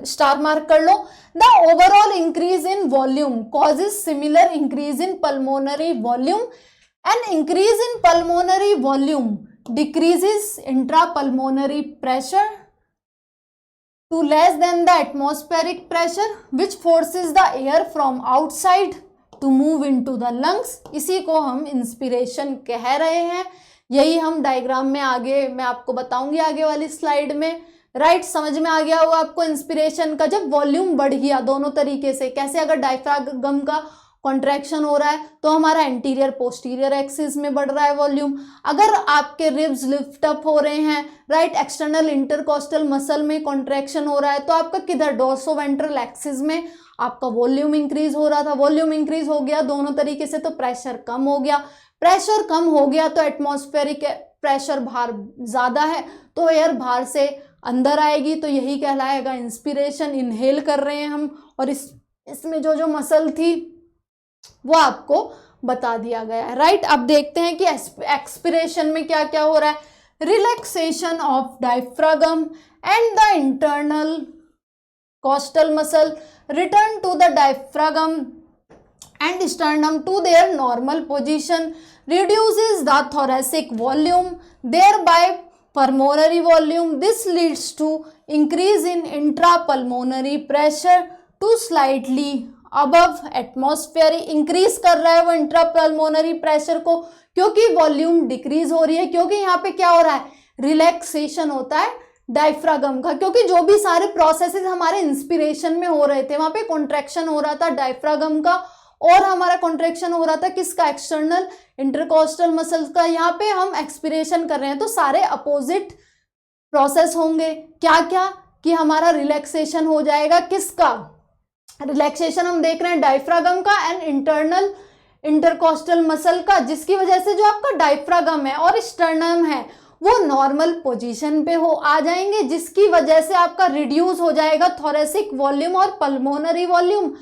स्टार मार्क कर लो। The overall increase in volume causes similar increase in pulmonary volume and increase in pulmonary volume decreases intrapulmonary pressure to less than the atmospheric pressure which forces the air from outside to move into the lungs। इसी को हम inspiration कह रहे हैं। यही हम diagram में आगे मैं आपको बताऊंगी आगे वाली स्लाइड में। राइट, समझ में आ गया होगा आपको इंस्पिरेशन का, जब वॉल्यूम बढ़ गया दोनों तरीके से। कैसे? अगर डायफ्रागम का कॉन्ट्रैक्शन हो रहा है तो हमारा एंटीरियर पोस्टीरियर एक्सिस में बढ़ रहा है वॉल्यूम। अगर आपके रिब्स लिफ्ट अप हो रहे हैं, राइट, एक्सटर्नल इंटरकोस्टल मसल में कॉन्ट्रैक्शन हो रहा है तो आपका किधर? डोर्सोवेंट्रल एक्सिस में आपका वॉल्यूम इंक्रीज हो रहा था। वॉल्यूम इंक्रीज हो गया दोनों तरीके से तो प्रेशर कम हो गया। प्रेशर कम हो गया तो एटमॉस्फेरिक प्रेशर बाहर ज्यादा है तो एयर बाहर से अंदर आएगी, तो यही कहलाएगा इंस्पिरेशन। इनहेल कर रहे हैं हम, और इसमें जो मसल थी वो आपको बता दिया गया है। राइट, अब देखते हैं कि एक्सपिरेशन में क्या क्या हो रहा है। Relaxation of diaphragm and the internal costal muscle return to the diaphragm and sternum to their normal position reduces the thoracic volume, thereby pulmonary volume. This leads to increase in intrapulmonary pressure to slightly above atmosphere। Increase कर रहा है वो intrapulmonary pressure को, क्योंकि volume decrease हो रही है, क्योंकि यहाँ पे क्या हो रहा है? रिलैक्सेशन होता है डायफ्रागम का, क्योंकि जो भी सारे प्रोसेसेस हमारे इंस्पिरेशन में हो रहे थे वहां पे कॉन्ट्रैक्शन हो रहा था डायफ्रागम का, और हमारा कॉन्ट्रैक्शन हो रहा था किसका? एक्सटर्नल इंटरकोस्टल मसल्स का। यहाँ पे हम एक्सपिरेशन कर रहे हैं तो सारे अपोजिट प्रोसेस होंगे। क्या क्या? कि हमारा रिलैक्सेशन हो जाएगा, किसका? रिलैक्सेशन हम देख रहे हैं डायफ्रागम का एंड इंटरनल इंटरकोस्टल मसल का, जिसकी वजह से जो आपका डायफ्रागम है और स्टर्नम है वो नॉर्मल पोजीशन पे आ जाएंगे, जिसकी वजह से आपका रिड्यूस हो जाएगा थोरेसिक वॉल्यूम और पल्मोनरी वॉल्यूम।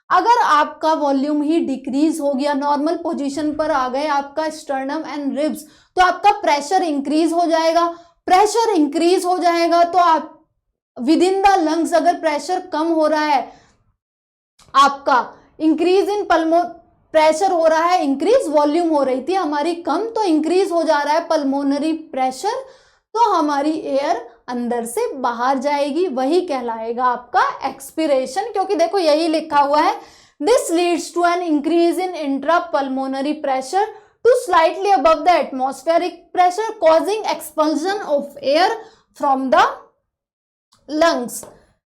अगर आपका वॉल्यूम ही डिक्रीज हो गया, नॉर्मल पोजीशन पर आ गए आपका स्टर्नम एंड रिब्स, तो आपका प्रेशर इंक्रीज हो जाएगा। प्रेशर इंक्रीज हो जाएगा तो आप विद इन द लंग्स अगर प्रेशर कम हो रहा है, आपका इंक्रीज इन प्रेशर हो रहा है, इंक्रीज वॉल्यूम हो रही थी हमारी कम, तो इंक्रीज हो जा रहा है पल्मोनरी प्रेशर, तो हमारी एयर अंदर से बाहर जाएगी, वही कहलाएगा आपका एक्सपिरेशन। क्योंकि देखो यही लिखा हुआ है, this leads to an increase in intrapulmonary pressure to slightly above the atmospheric pressure causing expulsion of air from the lungs.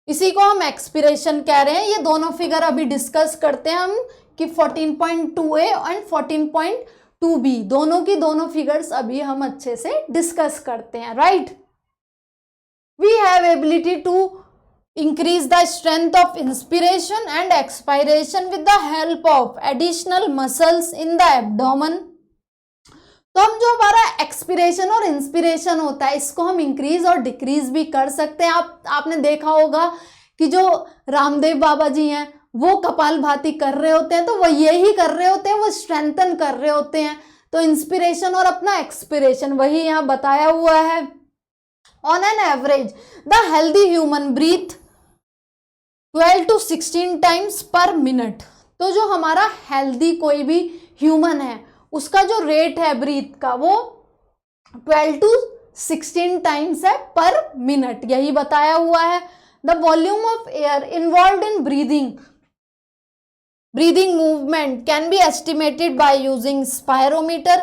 इसी को हम एक्सपिरेशन कह रहे हैं। ये दोनों फिगर अभी डिस्कस करते हैं हम कि 14.2a एंड 14.2b दोनों की दोनों फिगर्स अभी हम अच्छे से डिस्कस करते हैं। Right, we have ability to increase the strength of inspiration and expiration with the help of additional muscles in the abdomen। तो हम जो हमारा एक्सपिरेशन और इंस्पिरेशन होता है इसको हम इंक्रीज और डिक्रीज भी कर सकते हैं। आपने देखा होगा कि जो रामदेव बाबा जी हैं वो कपालभाति कर रहे होते हैं, तो वो यही कर रहे होते हैं, वो स्ट्रेंथन कर रहे होते हैं। तो इंस्पिरेशन और अपना एक्सपिरेशन वही यहाँ बताया हुआ है। On an average the healthy human breathe 12 to 16 times per minute. तो जो हमारा हेल्दी कोई भी ह्यूमन है उसका जो रेट है ब्रीथ का वो 12 to 16 टाइम्स है पर मिनट, यही बताया हुआ है। The volume of air involved in breathing movement can be estimated by using spirometer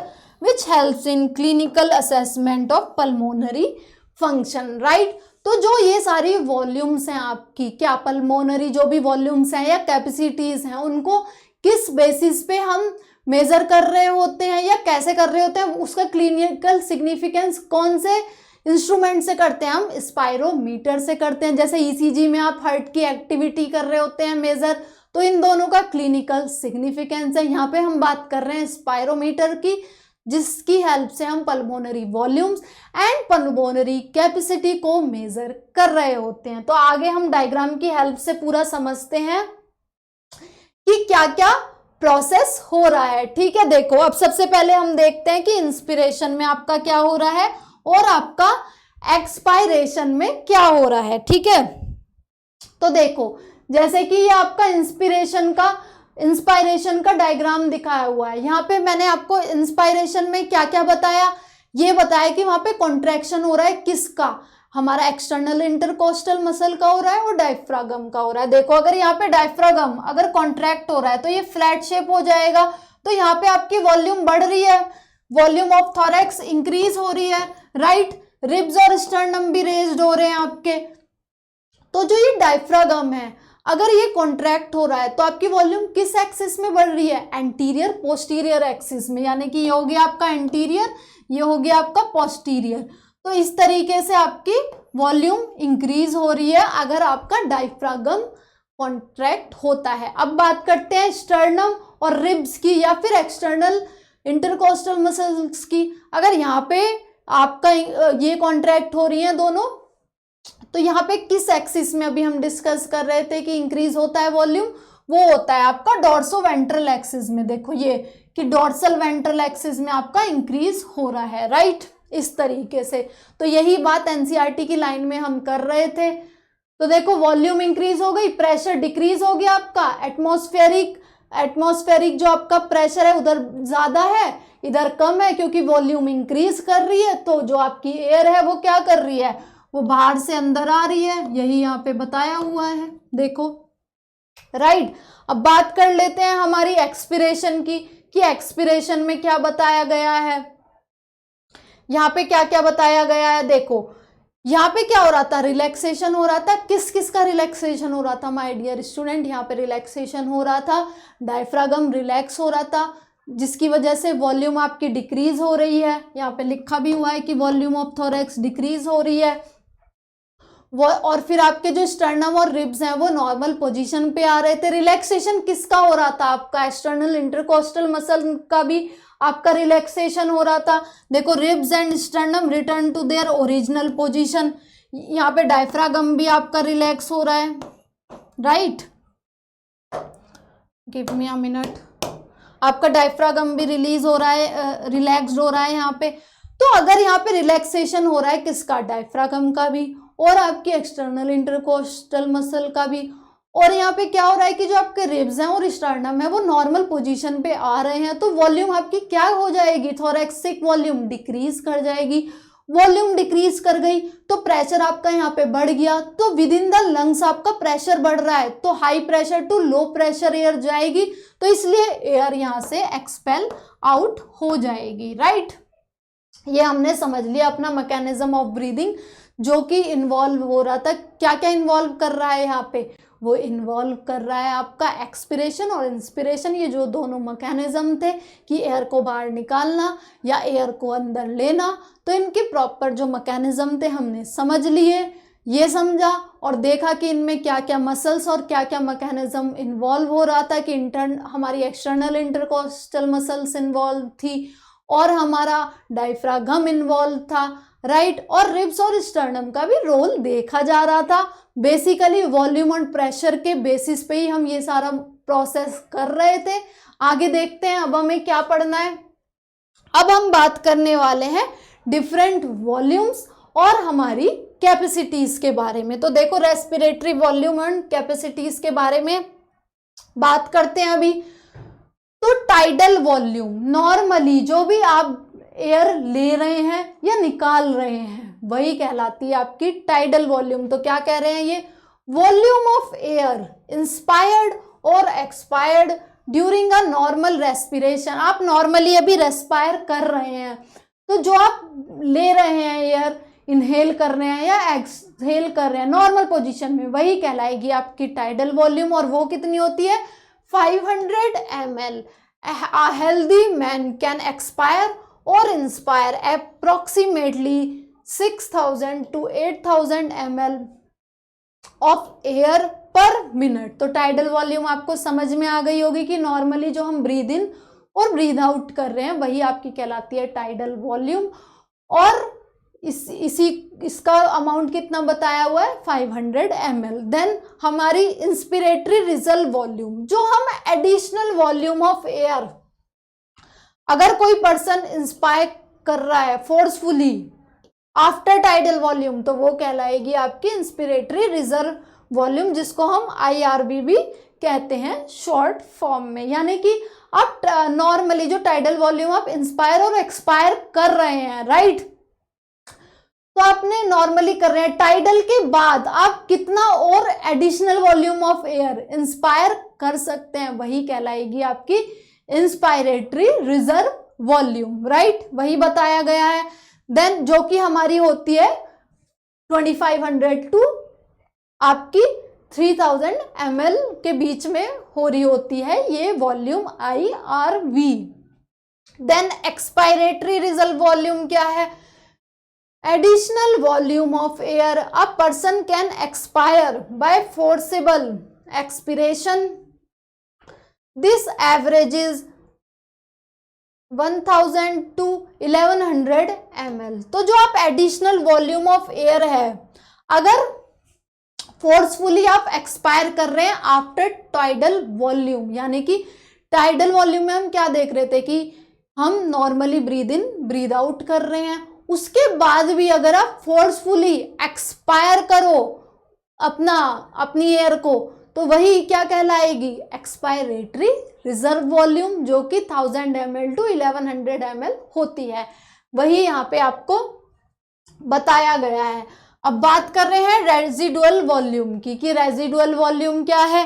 which helps in clinical assessment of pulmonary function, right। तो जो ये सारी वॉल्यूम्स हैं आपकी, क्या पल्मोनरी जो भी वॉल्यूम्स हैं या कैपेसिटीज हैं उनको किस बेसिस पे हम मेजर कर रहे होते हैं या कैसे कर रहे होते हैं, उसका क्लिनिकल सिग्निफिकेंस कौन से इंस्ट्रूमेंट से करते हैं, हम स्पायरोमीटर से करते हैं। जैसे ईसीजी में आप हार्ट की एक्टिविटी कर रहे होते हैं मेजर, तो इन दोनों का क्लिनिकल सिग्निफिकेंस है। यहाँ पे हम बात कर रहे हैं स्पायरोमीटर की, जिसकी हेल्प से हम pulmonary volumes and pulmonary capacity को मेजर कर रहे होते हैं। तो आगे हम डायग्राम की हेल्प से पूरा समझते हैं कि क्या क्या प्रोसेस हो रहा है। ठीक है, देखो अब सबसे पहले हम देखते हैं कि इंस्पिरेशन में आपका क्या हो रहा है और आपका एक्सपायरेशन में क्या हो रहा है। ठीक है, तो देखो जैसे कि ये आपका इंस्पायरेशन का डायग्राम दिखाया हुआ है। यहाँ पे मैंने आपको इंस्पायरेशन में क्या क्या बताया, ये बताया कि वहां पे कॉन्ट्रैक्शन हो रहा है किसका, हमारा एक्सटर्नल इंटरकोस्टल मसल का हो रहा है और डायफ्रागम का हो रहा है। देखो अगर यहाँ पे डायफ्रागम अगर कॉन्ट्रैक्ट हो रहा है तो ये फ्लैट शेप हो जाएगा, तो यहाँ पे आपकी वॉल्यूम बढ़ रही है, वॉल्यूम ऑफ थोरैक्स इंक्रीज हो रही है, राइट। रिब्स और स्टर्नम भी रेज्ड हो रहे हैं आपके। तो जो ये डायफ्रागम है अगर ये कॉन्ट्रैक्ट हो रहा है तो आपकी वॉल्यूम किस एक्सिस में बढ़ रही है, एंटीरियर पोस्टीरियर एक्सिस में, यानी कि ये हो गया आपका एंटीरियर, ये हो गया आपका पोस्टीरियर। तो इस तरीके से आपकी वॉल्यूम इंक्रीज हो रही है अगर आपका डायफ्रागम कॉन्ट्रैक्ट होता है। अब बात करते हैं स्टर्नम और रिब्स की या फिर एक्सटर्नल इंटरकोस्टल मसल्स की। अगर यहाँ पे आपका ये कॉन्ट्रैक्ट हो रही है दोनों, तो यहाँ पे किस एक्सिस में अभी हम डिस्कस कर रहे थे कि इंक्रीज होता है वॉल्यूम, वो होता है आपका डॉर्सो वेंट्रल एक्सिस में। देखो ये कि डॉर्सल वेंट्रल एक्सिस में आपका इंक्रीज हो रहा है, राइट, इस तरीके से। तो यही बात एनसीईआरटी की लाइन में हम कर रहे थे। तो देखो वॉल्यूम इंक्रीज हो गई, प्रेशर डिक्रीज हो गया आपका, एटमॉस्फेरिक जो आपका प्रेशर है उधर ज्यादा है, इधर कम है, क्योंकि वॉल्यूम इंक्रीज कर रही है। तो जो आपकी एयर है वो क्या कर रही है, वो बाहर से अंदर आ रही है, यही यहाँ पे बताया हुआ है, देखो, राइट। अब बात कर लेते हैं हमारी एक्सपिरेशन की कि एक्सपिरेशन में क्या बताया गया है। यहाँ पे क्या क्या बताया गया है, देखो यहाँ पे क्या हो रहा था, रिलैक्सेशन हो रहा था। किस किस का रिलैक्सेशन हो रहा था माय डियर स्टूडेंट, यहाँ पे रिलैक्सेशन हो रहा था, डायफ्रागम रिलैक्स हो रहा था, जिसकी वजह से वॉल्यूम आपकी डिक्रीज हो रही है। यहाँ पे लिखा भी हुआ है कि वॉल्यूम ऑफ थोरैक्स डिक्रीज हो रही है वो, और फिर आपके जो स्टर्नम और रिब्स हैं वो नॉर्मल पोजीशन पे आ रहे थे। रिलैक्सेशन किसका हो रहा था, आपका एक्सटर्नल इंटरकोस्टल मसल का भी आपका रिलैक्सेशन हो रहा था। देखो ribs and sternum return to their original position, यहाँ पे डायफ्रागम भी आपका रिलैक्स हो रहा है, right. Give me a minute, आपका डायफ्रागम भी रिलीज हो रहा है, रिलैक्स्ड हो रहा है यहाँ पे। तो अगर यहाँ पे रिलैक्सेशन हो रहा है किसका, डायफ्रागम का भी और आपकी एक्सटर्नल इंटरकोस्टल मसल का भी, और यहाँ पे क्या हो रहा है कि जो आपके रिब्स हैं और स्टर्नम है वो नॉर्मल पोजीशन पे आ रहे हैं, तो वॉल्यूम आपकी क्या हो जाएगी, थोरैक्सिक वॉल्यूम डिक्रीज कर जाएगी। वॉल्यूम डिक्रीज कर गई तो प्रेशर आपका यहाँ पे बढ़ गया, तो विद इन द लंग्स आपका प्रेशर बढ़ रहा है, तो high pressure to low pressure air जाएगी, तो इसलिए एयर यहाँ से एक्सपेल आउट हो जाएगी, राइट। ये हमने समझ लिया अपना मैकेनिज्म ऑफ ब्रीदिंग जो कि इन्वॉल्व हो रहा था। क्या क्या इन्वॉल्व कर रहा है यहाँ पे, वो इन्वॉल्व कर रहा है आपका एक्सपिरेशन और इंस्पिरेशन, ये जो दोनों मैकेनिज्म थे कि एयर को बाहर निकालना या एयर को अंदर लेना। तो इनके प्रॉपर जो मैकेनिज्म थे हमने समझ लिए, ये समझा और देखा कि इनमें क्या क्या मसल्स और क्या क्या मैकेनिज्म इन्वॉल्व हो रहा था, कि हमारी एक्सटर्नल इंटरकोस्टल मसल्स इन्वॉल्व थी और हमारा डायफ्रागम इन्वॉल्व था, राइट। और रिब्स और स्टर्नम का भी रोल देखा जा रहा था। बेसिकली वॉल्यूम और प्रेशर के बेसिस पे ही हम ये सारा प्रोसेस कर रहे थे। आगे देखते हैं अब हमें क्या पढ़ना है। अब हम बात करने वाले हैं डिफरेंट वॉल्यूम्स और हमारी कैपेसिटीज के बारे में। तो देखो, रेस्पिरेटरी वॉल्यूम एंड कैपेसिटीज के बारे में बात करते हैं अभी। तो टाइडल वॉल्यूम, नॉर्मली जो भी आप एयर ले रहे हैं या निकाल रहे हैं वही कहलाती है आपकी टाइडल वॉल्यूम। तो क्या कह रहे हैं ये, वॉल्यूम ऑफ एयर इंस्पायर्ड और expired during a normal respiration. आप नॉर्मली अभी रेस्पायर कर रहे हैं, तो जो आप ले रहे हैं एयर, इनहेल कर रहे हैं या एक्सहेल कर रहे हैं नॉर्मल पोजीशन में, वही कहलाएगी आपकी टाइडल वॉल्यूम। और वो कितनी होती है, 500 ml। A healthy man can expire or inspire approximately 6000 to 8000 ml of air per minute। तो टाइडल वॉल्यूम आपको समझ में आ गई होगी कि नॉर्मली जो हम ब्रीद इन और ब्रीद आउट कर रहे हैं वही आपकी कहलाती है टाइडल वॉल्यूम। और इसका अमाउंट कितना बताया हुआ है, 500 ml। देन हमारी इंस्पिरेटरी रिजर्व वॉल्यूम, जो हम एडिशनल वॉल्यूम ऑफ एयर, अगर कोई पर्सन इंस्पायर कर रहा है फोर्सफुली आफ्टर टाइडल वॉल्यूम, तो वो कहलाएगी आपकी इंस्पिरेटरी रिजर्व वॉल्यूम, जिसको हम IRV भी कहते हैं शॉर्ट फॉर्म में। यानी कि आप नॉर्मली जो टाइडल वॉल्यूम आप इंस्पायर और एक्सपायर कर रहे हैं, राइट, तो आपने नॉर्मली कर रहे हैं, टाइडल के बाद आप कितना और additional volume of air inspire कर सकते हैं, वही कहलाएगी आपकी इंस्पायरेटरी रिजर्व वॉल्यूम, राइट, वही बताया गया है। देन जो कि हमारी होती है 2500 टू आपकी 3000 ml के बीच में हो रही होती है ये वॉल्यूम IRV। देन एक्सपायरेटरी रिजर्व वॉल्यूम क्या है, additional volume of air a person can expire by forcible expiration. This averages 1000 to 1100 ml। तो जो आप एडिशनल वॉल्यूम ऑफ एयर है, अगर फोर्सफुली आप एक्सपायर कर रहे हैं आफ्टर टाइडल वॉल्यूम, यानी कि टाइडल वॉल्यूम में हम क्या देख रहे थे कि हम normally breathe in breathe out कर रहे हैं, उसके बाद भी अगर आप फोर्सफुली एक्सपायर करो अपनी एयर को, तो वही क्या कहलाएगी, एक्सपायरेटरी रिजर्व वॉल्यूम, जो कि 1000 ml टू 1100 ml होती है, वही यहाँ पे आपको बताया गया है। अब बात कर रहे हैं रेजिडुअल वॉल्यूम की, कि रेजिडुअल वॉल्यूम क्या है,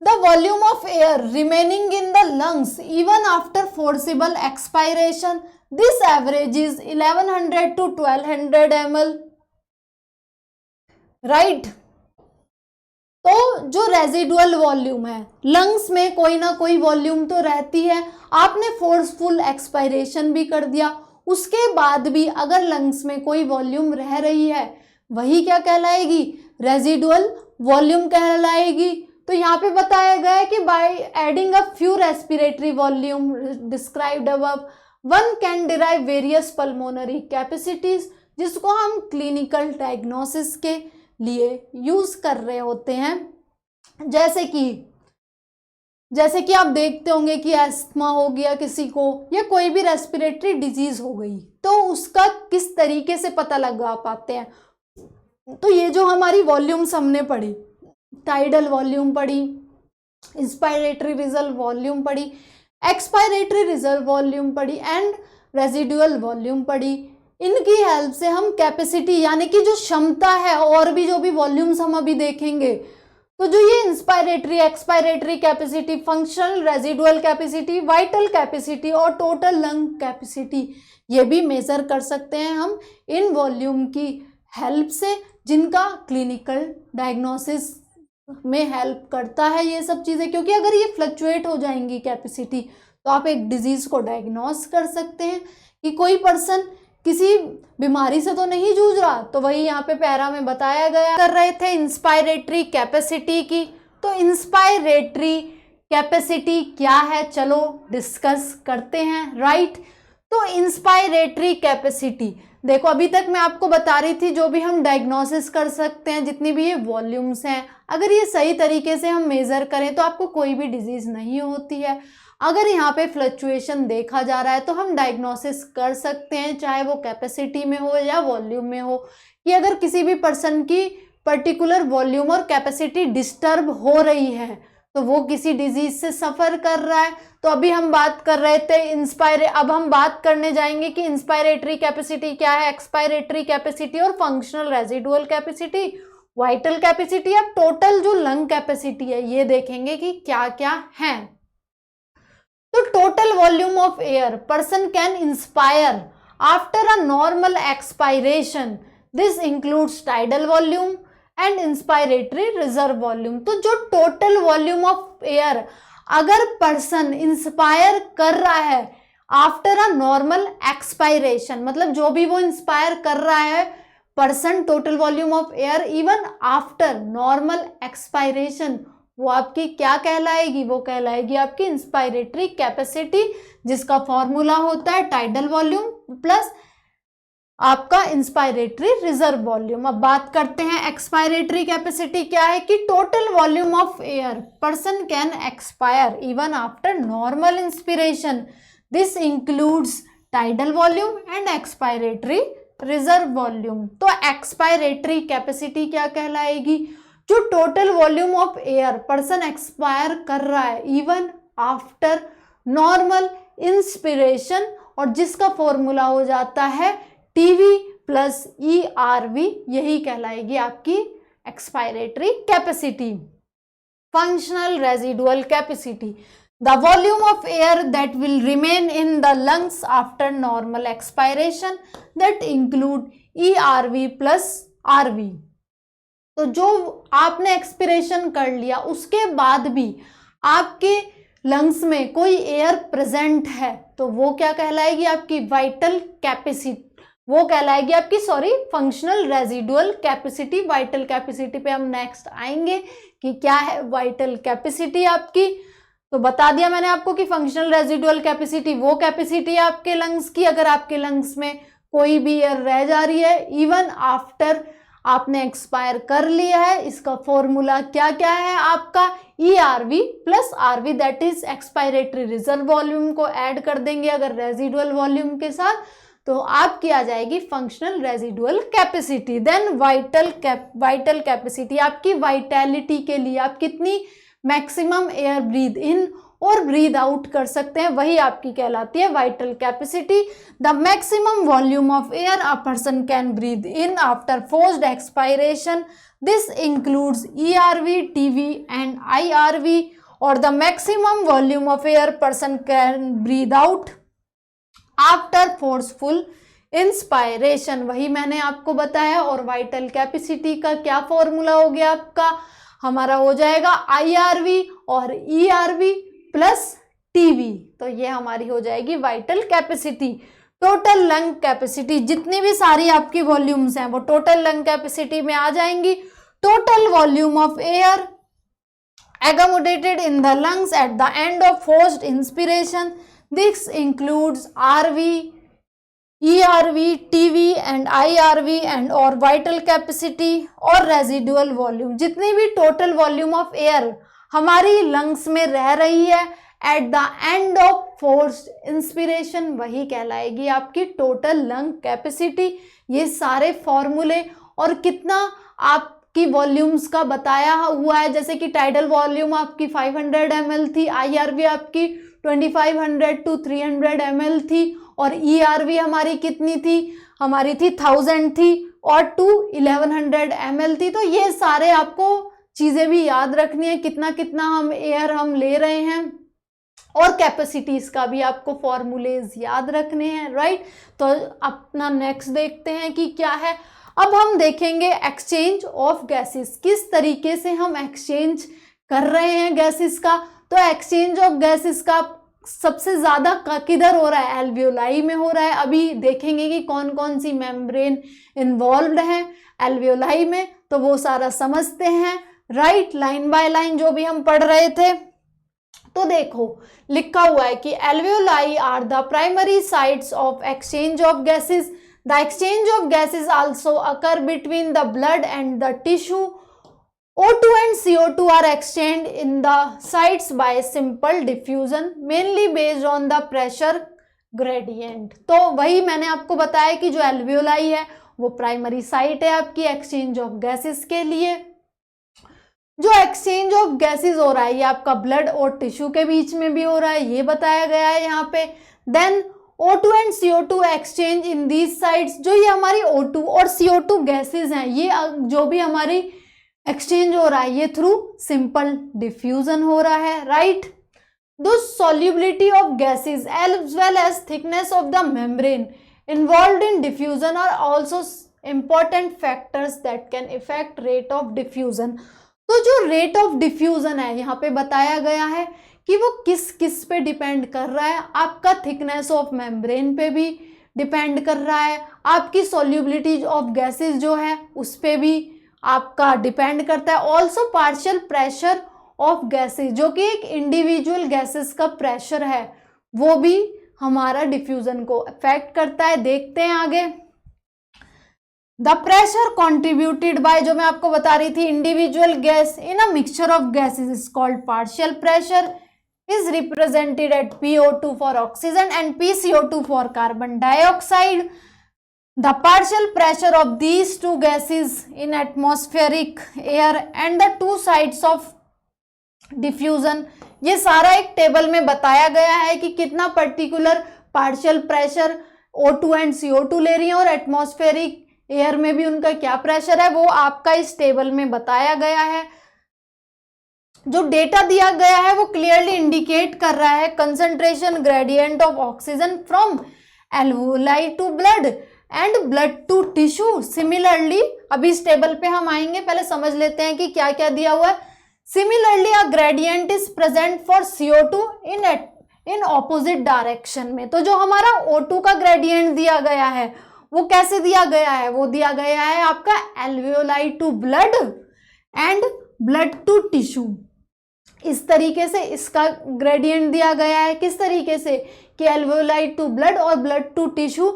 the volume of air remaining in the lungs even after forcible expiration. This average is 1100 to 1200 ml, right. तो जो रेजिडुअल वॉल्यूम है, लंग्स में कोई ना कोई वॉल्यूम तो रहती है, आपने फोर्सफुल एक्सपायरेशन भी कर दिया, उसके बाद भी अगर लंग्स में कोई वॉल्यूम रह रही है, वही क्या कहलाएगी, रेजिडुअल वॉल्यूम कहलाएगी। तो यहाँ पे बताया गया है कि by adding a few respiratory volume described above, one can derive various pulmonary capacities, जिसको हम क्लिनिकल डायग्नोसिस के लिए यूज कर रहे होते हैं। जैसे कि आप देखते होंगे कि अस्थमा हो गया किसी को, या कोई भी रेस्पिरेटरी डिजीज हो गई, तो उसका किस तरीके से पता लगा पाते हैं। तो ये जो हमारी वॉल्यूम्स हमने पढ़ी, टाइडल वॉल्यूम पढ़ी, इंस्पायरेटरी रिजर्व वॉल्यूम पढ़ी, एक्सपायरेटरी रिजर्व वॉल्यूम पढ़ी एंड रेजिडुअल वॉल्यूम पढ़ी, इनकी हेल्प से हम कैपेसिटी यानी कि जो क्षमता है, और भी जो भी वॉल्यूम्स हम अभी देखेंगे, तो जो ये inspiratory, expiratory capacity, functional residual capacity, vital capacity और टोटल लंग कैपेसिटी, ये भी मेजर कर सकते हैं हम इन वॉल्यूम की हेल्प से, जिनका क्लिनिकल डायग्नोसिस में हेल्प करता है ये सब चीज़ें। क्योंकि अगर ये फ्लक्चुएट हो जाएंगी कैपेसिटी, तो आप एक डिजीज़ को डायग्नोस कर सकते हैं कि कोई पर्सन किसी बीमारी से तो नहीं जूझ रहा, तो वही यहाँ पे पैरा में बताया गया। कर रहे थे इंस्पायरेटरी कैपेसिटी की, तो इंस्पायरेटरी कैपेसिटी क्या है, चलो डिस्कस करते हैं, राइट। तो इंस्पायरेटरी कैपेसिटी, देखो अभी तक मैं आपको बता रही थी जो भी हम डायग्नोसिस कर सकते हैं, जितनी भी ये वॉल्यूम्स हैं, अगर ये सही तरीके से हम मेज़र करें तो आपको कोई भी डिजीज़ नहीं होती है। अगर यहाँ पे फ्लक्चुएशन देखा जा रहा है तो हम डायग्नोसिस कर सकते हैं, चाहे वो कैपेसिटी में हो या वॉल्यूम में हो, कि अगर किसी भी पर्सन की पर्टिकुलर वॉल्यूम और कैपेसिटी डिस्टर्ब हो रही है तो वो किसी डिजीज से सफ़र कर रहा है। तो अभी हम बात कर रहे थे अब हम बात करने जाएंगे कि इंस्पायरेटरी कैपेसिटी क्या है, एक्सपायरेटरी कैपेसिटी और functional residual capacity, vital capacity. अब टोटल जो लंग कैपेसिटी है ये देखेंगे कि क्या क्या है। तो total volume of air person can inspire after a normal expiration, this includes tidal volume and inspiratory reserve volume. तो जो टोटल वॉल्यूम ऑफ एयर अगर पर्सन इंस्पायर कर रहा है आफ्टर अ नॉर्मल एक्सपायरेशन, मतलब जो भी वो इंस्पायर कर रहा है person, total volume of air even after normal expiration, वो आपकी क्या कहलाएगी, वो कहलाएगी आपकी इंस्पायरेटरी कैपेसिटी, जिसका फॉर्मूला होता है टाइडल वॉल्यूम प्लस आपका इंस्पायरेटरी रिजर्व वॉल्यूम। अब बात करते हैं एक्सपायरेटरी कैपेसिटी क्या है, कि total volume of air person can expire even after normal inspiration, this includes tidal volume and expiratory reserve volume. तो एक्सपायरेटरी कैपेसिटी क्या कहलाएगी, जो total volume of air person expire कर रहा है इवन आफ्टर नॉर्मल इंस्पिरेशन, और जिसका formula हो जाता है टीवी प्लस ERV, यही कहलाएगी आपकी expiratory capacity. Functional residual capacity, the volume of air that will remain in the lungs after normal expiration, that include ERV plus RV। तो जो आपने एक्सपिरेशन कर लिया उसके बाद भी आपके लंग्स में कोई एयर प्रेजेंट है तो वो क्या कहलाएगी आपकी वाइटल कैपेसिटी, वो कहलाएगी आपकी functional residual capacity. Vital capacity पे हम नेक्स्ट आएंगे कि क्या है वाइटल कैपेसिटी आपकी। तो बता दिया मैंने आपको कि फंक्शनल रेजिडुअल कैपेसिटी वो कैपेसिटी है आपके लंग्स की, अगर आपके लंग्स में कोई भी एयर रह जा रही है इवन आफ्टर आपने एक्सपायर कर लिया है। इसका फॉर्मूला क्या क्या है आपका ERV plus RV, that is expiratory reserve volume को ऐड कर देंगे अगर रेजिडुअल वॉल्यूम के साथ, तो आपकी आ जाएगी functional residual capacity. Then vital capacity, आपकी वाइटैलिटी के लिए आप कितनी मैक्सिमम एयर ब्रीद इन और ब्रीद आउट कर सकते हैं, वही आपकी कहलाती है vital capacity. The maximum volume of air a person can breathe in after forced expiration, this includes ERV, TV and IRV, और the maximum volume of air person can breathe out after forceful inspiration, वही मैंने आपको बताया। और vital capacity का क्या formula हो गया आपका, हमारा हो जाएगा IRV और ERV प्लस TV, तो ये हमारी हो जाएगी vital capacity. Total lung capacity, जितनी भी सारी आपकी वॉल्यूम्स हैं वो टोटल लंग कैपेसिटी में आ जाएंगी। Total volume of air accommodated in the lungs at the end of forced inspiration, this includes RV, ERV, TV and IRV and और vital capacity और residual volume। जितनी भी total volume of air हमारी lungs में रह रही है at the end of forced inspiration, वही कहलाएगी आपकी टोटल लंग कैपेसिटी। ये सारे फॉर्मूले और कितना आपकी वॉल्यूम्स का बताया हुआ है, जैसे कि टाइडल वॉल्यूम आपकी 500 ml थी, IRV आपकी 2500 to 300 ml थी, और ERV हमारी कितनी थी, हमारी थी 1000 थी और टू 1100 ml थी। तो ये सारे आपको चीज़ें भी याद रखनी है, कितना कितना हम एयर हम ले रहे हैं, और कैपेसिटीज का भी आपको फॉर्मूलेज याद रखने हैं, राइट। तो अपना नेक्स्ट देखते हैं कि क्या है। अब हम देखेंगे एक्सचेंज ऑफ गैसेस, किस तरीके से हम एक्सचेंज कर रहे हैं गैसेस का। तो एक्सचेंज ऑफ गैसेस का सबसे ज्यादा किधर हो रहा है, एल्वियोलाई में हो रहा है। अभी देखेंगे कि कौन कौन सी मेम्ब्रेन इन्वॉल्व्ड है एल्वियोलाई में, तो वो सारा समझते हैं, राइट, लाइन बाय लाइन जो भी हम पढ़ रहे थे। तो देखो लिखा हुआ है कि alveoli are the primary sites of exchange of gases, the exchange of gases also occur between the blood and the tissue, O2 and CO2 are exchanged in the sites by simple diffusion mainly based on the pressure gradient। तो वही मैंने आपको बताया कि जो alveoli है वो primary site है आपकी एक्सचेंज ऑफ गैसेस के लिए। जो एक्सचेंज ऑफ गैसेस हो रहा है ये आपका ब्लड और टिश्यू के बीच में भी हो रहा है, ये बताया गया है यहाँ पे। Then O2 and CO2 exchange in these sites, जो ये हमारी O2 और CO2 गैसेस हैं, ये जो भी हमारी एक्सचेंज हो रहा है ये थ्रू सिंपल डिफ्यूजन हो रहा है, right. The solubility of gases as well as thickness of the membrane involved in diffusion are also important factors that can affect rate of diffusion. तो जो रेट ऑफ डिफ्यूजन है यहाँ पे बताया गया है कि वो किस किस पे डिपेंड कर रहा है, आपका थिकनेस ऑफ मेम्ब्रेन पे भी डिपेंड कर रहा है, आपकी सॉल्युबिलिटी ऑफ गैसेस जो है उस पे भी आपका डिपेंड करता है, also partial pressure of gases, जो कि एक इंडिविजुअल गैसेस का प्रेशर है वो भी हमारा डिफ्यूजन को अफेक्ट करता है। देखते हैं आगे। द प्रेशर कॉन्ट्रीब्यूटेड बाय, जो मैं आपको बता रही थी, individual gas in a mixture of gases is called partial pressure, is represented at PO2 for oxygen and PCO2 for carbon dioxide. The partial pressure of these two gases in atmospheric air and the two sides of diffusion, ये सारा एक table में बताया गया है कि कितना particular partial pressure O2 and CO2 ले रही है और एटमॉस्फेरिक एयर में भी उनका क्या प्रेशर है वो आपका इस टेबल में बताया गया है। जो डेटा दिया गया है वो क्लियरली इंडिकेट कर रहा है concentration gradient of oxygen from alveoli to blood and blood to tissue. Similarly अभी इस टेबल पे हम आएंगे, पहले समझ लेते हैं कि क्या क्या दिया हुआ है। Similarly a gradient is present for CO2 in opposite direction में। तो जो हमारा O2 का ग्रेडियंट दिया गया है वो कैसे दिया गया है, वो दिया गया है आपका alveoli to blood and blood to tissue, इस तरीके से इसका ग्रेडियंट दिया गया है। किस तरीके से कि एल्वियोलाई टू ब्लड और ब्लड टू टिश्यू,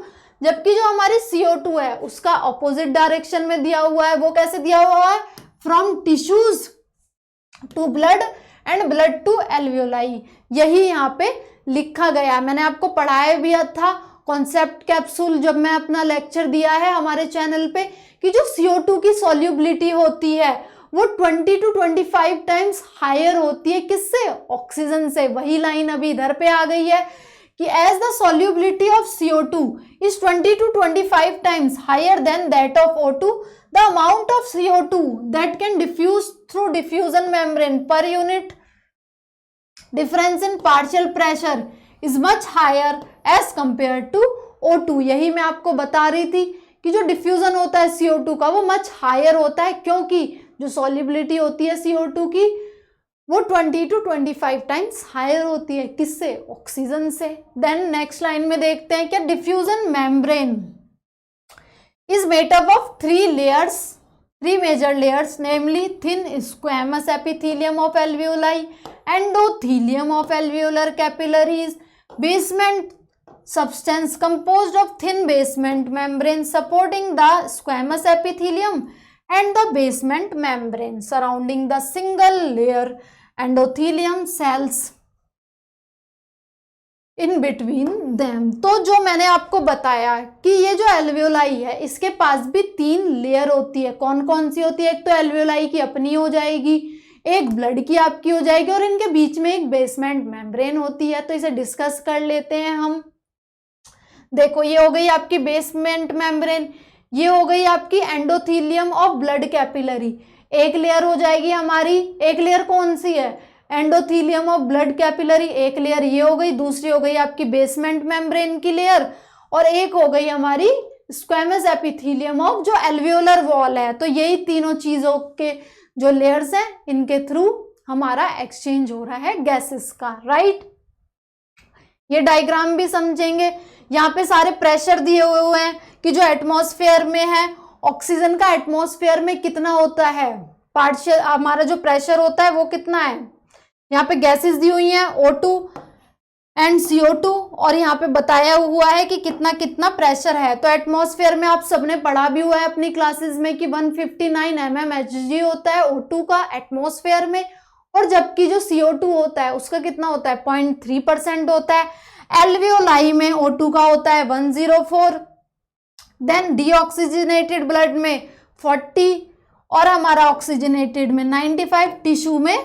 जबकि जो हमारी CO2 है उसका ऑपोजिट डायरेक्शन में दिया हुआ है। वो कैसे दिया हुआ है, from tissues to blood and blood to alveoli, यही यहाँ पे लिखा गया। मैंने आपको पढ़ाया भी था कॉन्सेप्ट कैप्सूल, जब मैं अपना लेक्चर दिया है हमारे चैनल पे, कि जो CO2 की सॉल्युबिलिटी होती है वो 20 to 25 टाइम्स हायर होती है, किससे, ऑक्सीजन से। वही लाइन अभी इधर पे आ गई है कि as the solubility of CO2 is 20 to 25 times higher than that of O2, the amount of CO2 that can diffuse through diffusion membrane per unit difference in partial pressure is much higher as compare to O2। यही मैं आपको बता रही थी कि जो diffusion होता है CO2 का वो मच हायर होता है, क्योंकि जो सॉल्युबिलिटी होती है CO2 की वो 20 to 25 टाइम्स हायर होती है, किससे, ऑक्सीजन से। देन नेक्स्ट लाइन में देखते हैं क्या, diffusion membrane is made up of 3 layers, 3 major layers, namely thin squamous epithelium of alveoli, endothelium of alveolar capillaries, basement substance composed of thin basement membrane supporting the squamous epithelium and the basement membrane surrounding the single layer endothelium cells in between them। तो जो मैंने आपको बताया कि ये जो alveoli है इसके पास भी 3 लेयर होती है। कौन कौन सी होती है, एक तो एल्वियोलाई की अपनी हो जाएगी, एक ब्लड की आपकी हो जाएगी, और इनके बीच में एक बेसमेंट मेम्ब्रेन होती है। तो इसे डिस्कस कर लेते हैं हम। देखो ये हो गई आपकी बेसमेंट मेम्ब्रेन, ये हो गई आपकी एंडोथेलियम ऑफ ब्लड कैपिलरी। एक लेयर हो जाएगी हमारी, एक लेयर कौन सी है, एंडोथेलियम ऑफ ब्लड कैपिलरी, एक लेयर ये हो गई, दूसरी हो गई आपकी बेसमेंट मेम्ब्रेन की लेयर, और एक हो गई हमारी स्क्वैमस एपिथेलियम ऑफ जो एल्वियोलर वॉल है। तो यही तीनों चीजों के जो लेयर्स हैं इनके थ्रू हमारा एक्सचेंज हो रहा है गैसेस का, राइट। ये डायग्राम भी समझेंगे। यहाँ पे सारे प्रेशर दिए हुए हैं कि जो एटमॉस्फेयर में है, ऑक्सीजन का एटमॉस्फेयर में कितना होता है, पार्शियल हमारा जो प्रेशर होता है वो कितना है। यहाँ पे गैसेस दी हुई हैं O2 एंड CO2 और यहाँ पे बताया हुआ है कि कितना कितना प्रेशर है। तो एटमॉस्फेयर में आप सबने पढ़ा भी हुआ है अपनी क्लासेस में कि 159 mmHg होता है O2 का एटमॉस्फेयर में, और जबकि जो CO2 होता है उसका कितना होता है 0.3% होता है। एल्वियोलाई में O2 का होता है 104, देन डीऑक्सीजनेटेड ब्लड में 40 और हमारा ऑक्सीजनेटेड में 95, टिश्यू में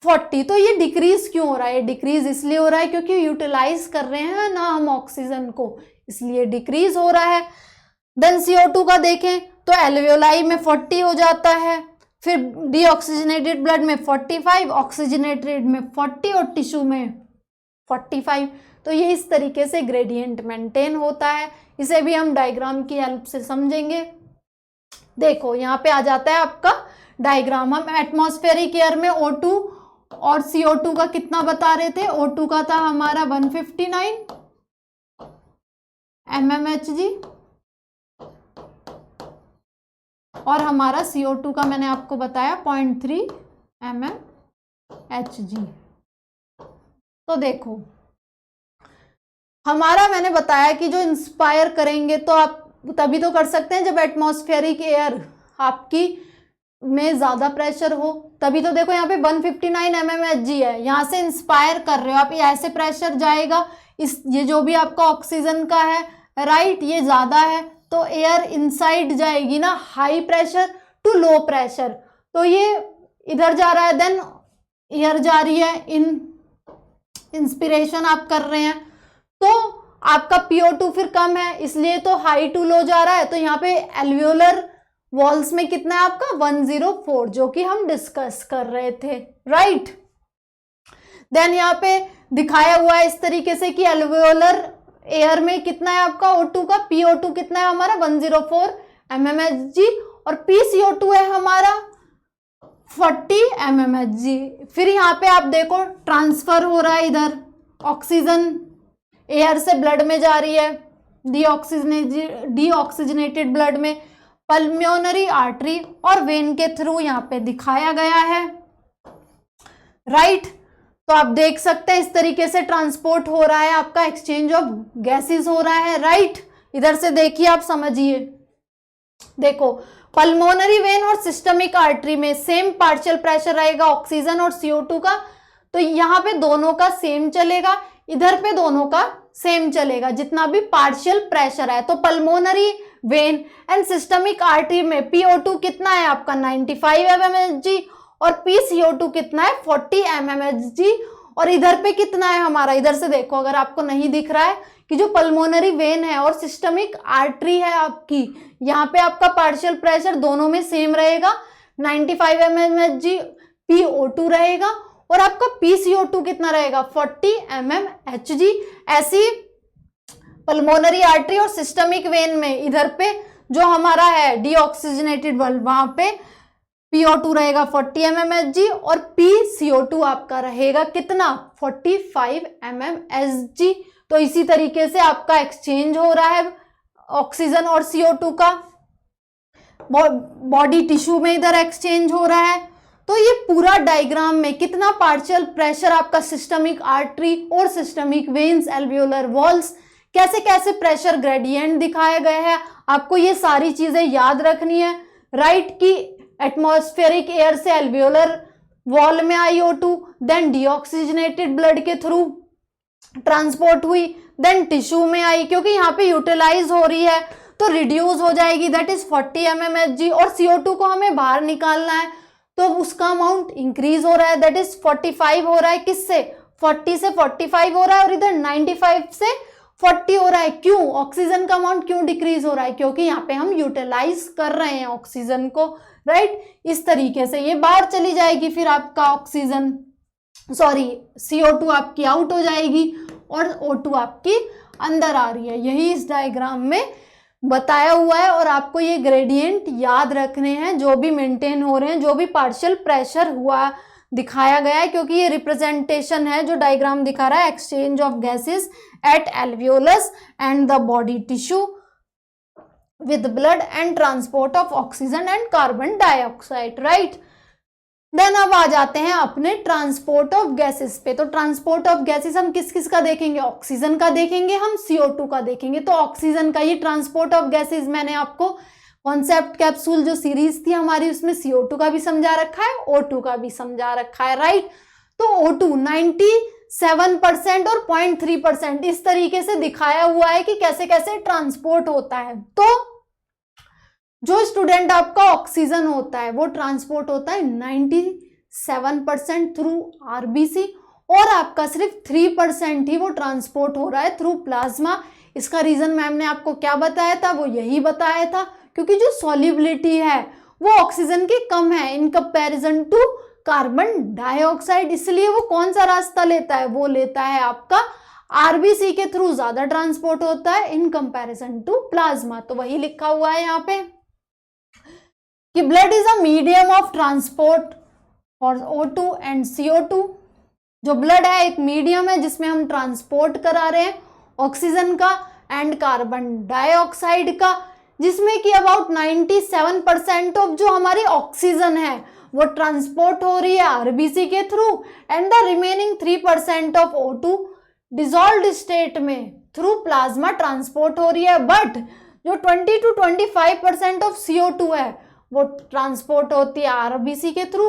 40। तो ये डिक्रीज क्यों हो रहा है? ये डिक्रीज इसलिए हो रहा है क्योंकि यूटिलाइज कर रहे हैं ना हम ऑक्सीजन को, इसलिए डिक्रीज हो रहा है। देन CO2 का देखें तो एल्वियोलाई में 40 हो जाता है, फिर डीऑक्सीजनेटेड ब्लड में 45, ऑक्सीजनेटेड में 40 और टिश्यू में 45। तो ये इस तरीके से ग्रेडियंट मेंटेन होता है। इसे भी हम डायग्राम की हेल्प से समझेंगे। देखो यहाँ पे आ जाता है आपका डायग्राम। हम एटमॉस्फेरिक एयर में O2 और CO2 का कितना बता रहे थे। O2 का था हमारा 159 mmHg और हमारा CO2 का मैंने आपको बताया 0.3 mmHg। तो देखो हमारा मैंने बताया कि जो इंस्पायर करेंगे तो आप तभी तो कर सकते हैं जब एटमॉस्फेरिक एयर आपकी में ज़्यादा प्रेशर हो, तभी तो। देखो यहाँ पे 159 mmHg है, यहाँ से इंस्पायर कर रहे हो आप, ऐसे प्रेशर जाएगा, ये जो भी आपका ऑक्सीजन का है राइट, ये ज़्यादा है तो एयर इनसाइड जाएगी ना, high pressure to low pressure, तो ये इधर जा रहा है, देन एयर जा रही है, इंस्पिरेशन आप कर रहे हैं तो आपका PO2 फिर कम है, इसलिए तो हाई टू लो जा रहा है। तो यहाँ पे एल्वियोलर वॉल्स में कितना है आपका 104, जो कि हम डिस्कस कर रहे थे राइट। देन यहाँ पे दिखाया हुआ है इस तरीके से कि एल्वियोलर एयर में कितना है आपका O2 का, PO2 कितना है हमारा 104 mmHg और PCO2 है हमारा 40 mmHg। फिर यहाँ पे आप देखो ट्रांसफर हो रहा है, इधर ऑक्सीजन एयर से ब्लड में जा रही है, डीऑक्सीजनेटेड ब्लड में पल्मोनरी आर्टरी और वेन के थ्रू यहाँ पे दिखाया गया है राइट। तो आप देख सकते हैं इस तरीके से ट्रांसपोर्ट हो रहा है, आपका एक्सचेंज ऑफ गैसेस हो रहा है राइट। इधर से देखिए आप समझिए, देखो पल्मोनरी वेन और सिस्टमिक आर्टरी में सेम पार्शियल प्रेशर रहेगा ऑक्सीजन और CO2 का, तो यहाँ पे दोनों का सेम चलेगा, इधर पे दोनों का सेम चलेगा जितना भी पार्शियल प्रेशर है। तो pulmonary vein and systemic artery में PO2 कितना है आपका 95 mmHg और PCO2 कितना है 40 mmHg, और इधर पे कितना है हमारा, इधर से देखो अगर आपको नहीं दिख रहा है कि जो पल्मोनरी वेन है और सिस्टमिक आर्टरी है आपकी, यहाँ पे आपका पार्शियल प्रेशर दोनों में सेम रहेगा 95 mmHg PO2 रहेगा, और आपका PCO2 कितना रहेगा 40 mmHg। ऐसी पल्मोनरी आर्टरी और सिस्टमिक वेन में इधर पे जो हमारा है डीऑक्सीजनेटेड बल्ब, वहां पे PO2 रहेगा 40 mmHg और PCO2 आपका रहेगा कितना 45 mmHg। तो इसी तरीके से आपका एक्सचेंज हो रहा है ऑक्सीजन और CO2 का, बॉडी टिश्यू में इधर एक्सचेंज हो रहा है। तो ये पूरा डायग्राम में कितना पार्शियल प्रेशर आपका सिस्टमिक आर्टरी और सिस्टमिक वेन्स, एल्वियोलर वॉल्स, कैसे कैसे प्रेशर ग्रेडियंट दिखाए गए हैं, आपको ये सारी चीजें याद रखनी है राइट। कि एटमॉस्फेरिक एयर से एल्वियोलर वॉल में आई O2, देन डीऑक्सीजनेटेड ब्लड के थ्रू ट्रांसपोर्ट हुई, देन टिश्यू में आई, क्योंकि यहाँ पे यूटिलाइज हो रही है तो रिड्यूस हो जाएगी, दैट इज 40 mmHg, और CO2 को हमें बाहर निकालना है तो उसका अमाउंट इंक्रीज हो रहा है, दैट इज 45 हो रहा है, किससे 40 से 45 हो रहा है, और इधर 95 से 40 हो रहा है। क्यों? ऑक्सीजन का अमाउंट क्यों डिक्रीज हो रहा है? क्योंकि यहाँ पे हम यूटिलाइज कर रहे हैं ऑक्सीजन को राइट। इस तरीके से ये बाहर चली जाएगी, फिर आपका ऑक्सीजन CO2 आपकी आउट हो जाएगी और O2 आपकी अंदर आ रही है। यही इस डायग्राम में बताया हुआ है, और आपको ये ग्रेडियंट याद रखने हैं जो भी मेंटेन हो रहे हैं, जो भी पार्शियल प्रेशर हुआ दिखाया गया है, क्योंकि ये रिप्रेजेंटेशन है जो डायग्राम दिखा रहा है exchange of gases at alveolus and the body tissue with blood and transport of oxygen and carbon dioxide, right. Then अब आ जाते हैं अपने ट्रांसपोर्ट ऑफ गैसेस पे। तो ट्रांसपोर्ट ऑफ गैसेस हम किस किस का देखेंगे, ऑक्सीजन का देखेंगे, हम CO2 का देखेंगे। तो ऑक्सीजन का ये ट्रांसपोर्ट ऑफ गैसेस मैंने आपको कॉन्सेप्ट कैप्सूल जो सीरीज थी हमारी उसमें CO2 का भी समझा रखा है, O2 का भी समझा रखा है, राइट। तो O2 97% और 0.3% इस तरीके से दिखाया हुआ है कि कैसे कैसे ट्रांसपोर्ट होता है। तो जो स्टूडेंट आपका ऑक्सीजन होता है वो ट्रांसपोर्ट होता है 97% थ्रू RBC और आपका सिर्फ 3% ही वो ट्रांसपोर्ट हो रहा है थ्रू प्लाज्मा। इसका रीजन मैम ने आपको क्या बताया था, वो यही बताया था क्योंकि जो सॉल्युबिलिटी है वो ऑक्सीजन की कम है in comparison to carbon dioxide, इसलिए वो कौन सा रास्ता लेता है, वो लेता है आपका RBC के थ्रू ज्यादा ट्रांसपोर्ट होता है इन कंपैरिजन टू प्लाज्मा। तो वही लिखा हुआ है यहाँ पे कि blood is a medium of transport for O2 and CO2। जो ब्लड है एक मीडियम है जिसमें हम ट्रांसपोर्ट करा रहे हैं ऑक्सीजन का एंड कार्बन डाइऑक्साइड का, जिसमें कि अबाउट 97% ऑफ जो हमारी ऑक्सीजन है वो ट्रांसपोर्ट हो रही है RBC के through and the remaining 3% of O2 dissolved state में थ्रू प्लाज्मा ट्रांसपोर्ट हो रही है। बट जो 20 to 25% ऑफ CO2 है वो ट्रांसपोर्ट होती है RBC के थ्रू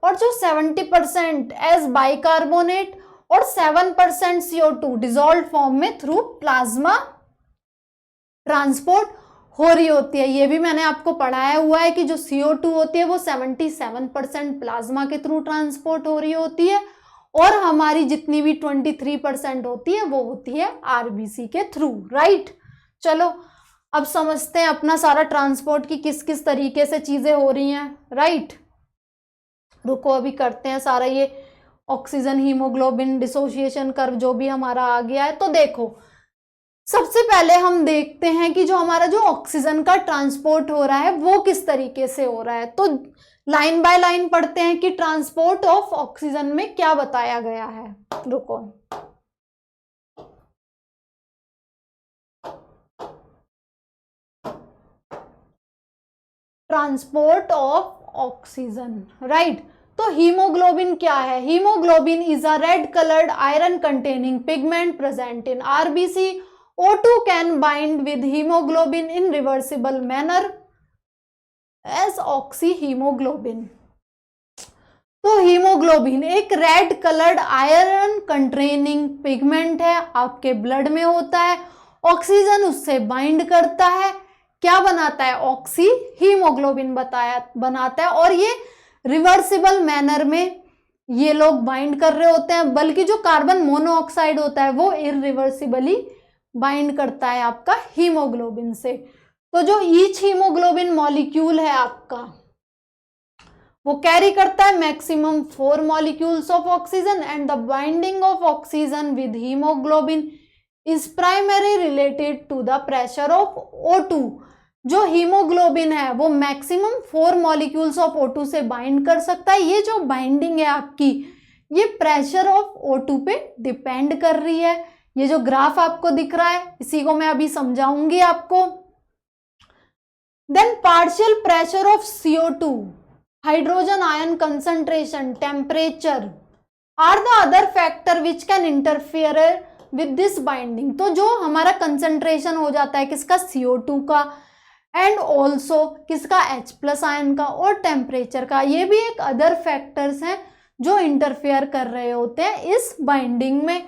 और जो 70% एज बाइकार्बोनेट और 7% CO2 डिसॉल्व्ड फॉर्म में थ्रू प्लाज्मा ट्रांसपोर्ट हो रही होती है। ये भी मैंने आपको पढ़ाया हुआ है कि जो CO2 होती है वो 77% प्लाज्मा के थ्रू ट्रांसपोर्ट हो रही होती है और हमारी जितनी भी 23% होती है वो होती है RBC के थ्रू, राइट। चलो अब समझते हैं अपना सारा ट्रांसपोर्ट की किस किस तरीके से चीजें हो रही हैं, राइट। रुको अभी करते हैं सारा ये ऑक्सीजन हीमोग्लोबिन डिसोसिएशन कर्व जो भी हमारा आ गया है। तो देखो सबसे पहले हम देखते हैं कि जो हमारा जो ऑक्सीजन का ट्रांसपोर्ट हो रहा है वो किस तरीके से हो रहा है। तो लाइन बाय लाइन पढ़ते हैं कि ट्रांसपोर्ट ऑफ ऑक्सीजन में क्या बताया गया है। रुको ट्रांसपोर्ट ऑफ ऑक्सीजन, राइट। तो हीमोग्लोबिन क्या है, haemoglobin is a red coloured iron containing pigment present in RBC। O2 can bind with hemoglobin in reversible manner as oxyhemoglobin। तो हीमोग्लोबिन एक red coloured iron containing pigment है, आपके blood में होता है, ऑक्सीजन उससे बाइंड करता है, क्या बनाता है, ऑक्सी हीमोग्लोबिन बनाता है और ये रिवर्सिबल मैनर में ये लोग बाइंड कर रहे होते हैं, बल्कि जो कार्बन मोनोऑक्साइड होता है वो इरिवर्सिबली बाइंड करता है आपका हीमोग्लोबिन से। तो जो ईच हीमोग्लोबिन मॉलिक्यूल है आपका वो कैरी करता है maximum 4 molecules of oxygen and the binding of oxygen with haemoglobin is primary related to the pressure of O2। जो हीमोग्लोबिन है वो मैक्सिमम 4 मॉलिक्यूल्स ऑफ O2 से बाइंड कर सकता है। ये जो बाइंडिंग है आपकी ये प्रेशर ऑफ O2 पे डिपेंड कर रही है। ये जो ग्राफ आपको दिख रहा है इसी को मैं अभी समझाऊंगी आपको। Then partial pressure of CO2, hydrogen ion concentration, temperature are the other factor which can interfere with this binding. तो जो हमारा कंसंट्रेशन हो जाता है किसका, CO2 का एंड ऑल्सो किसका, H+ आयन का और टेम्परेचर का, ये भी एक अदर फैक्टर्स हैं जो इंटरफेयर कर रहे होते हैं इस बाइंडिंग में।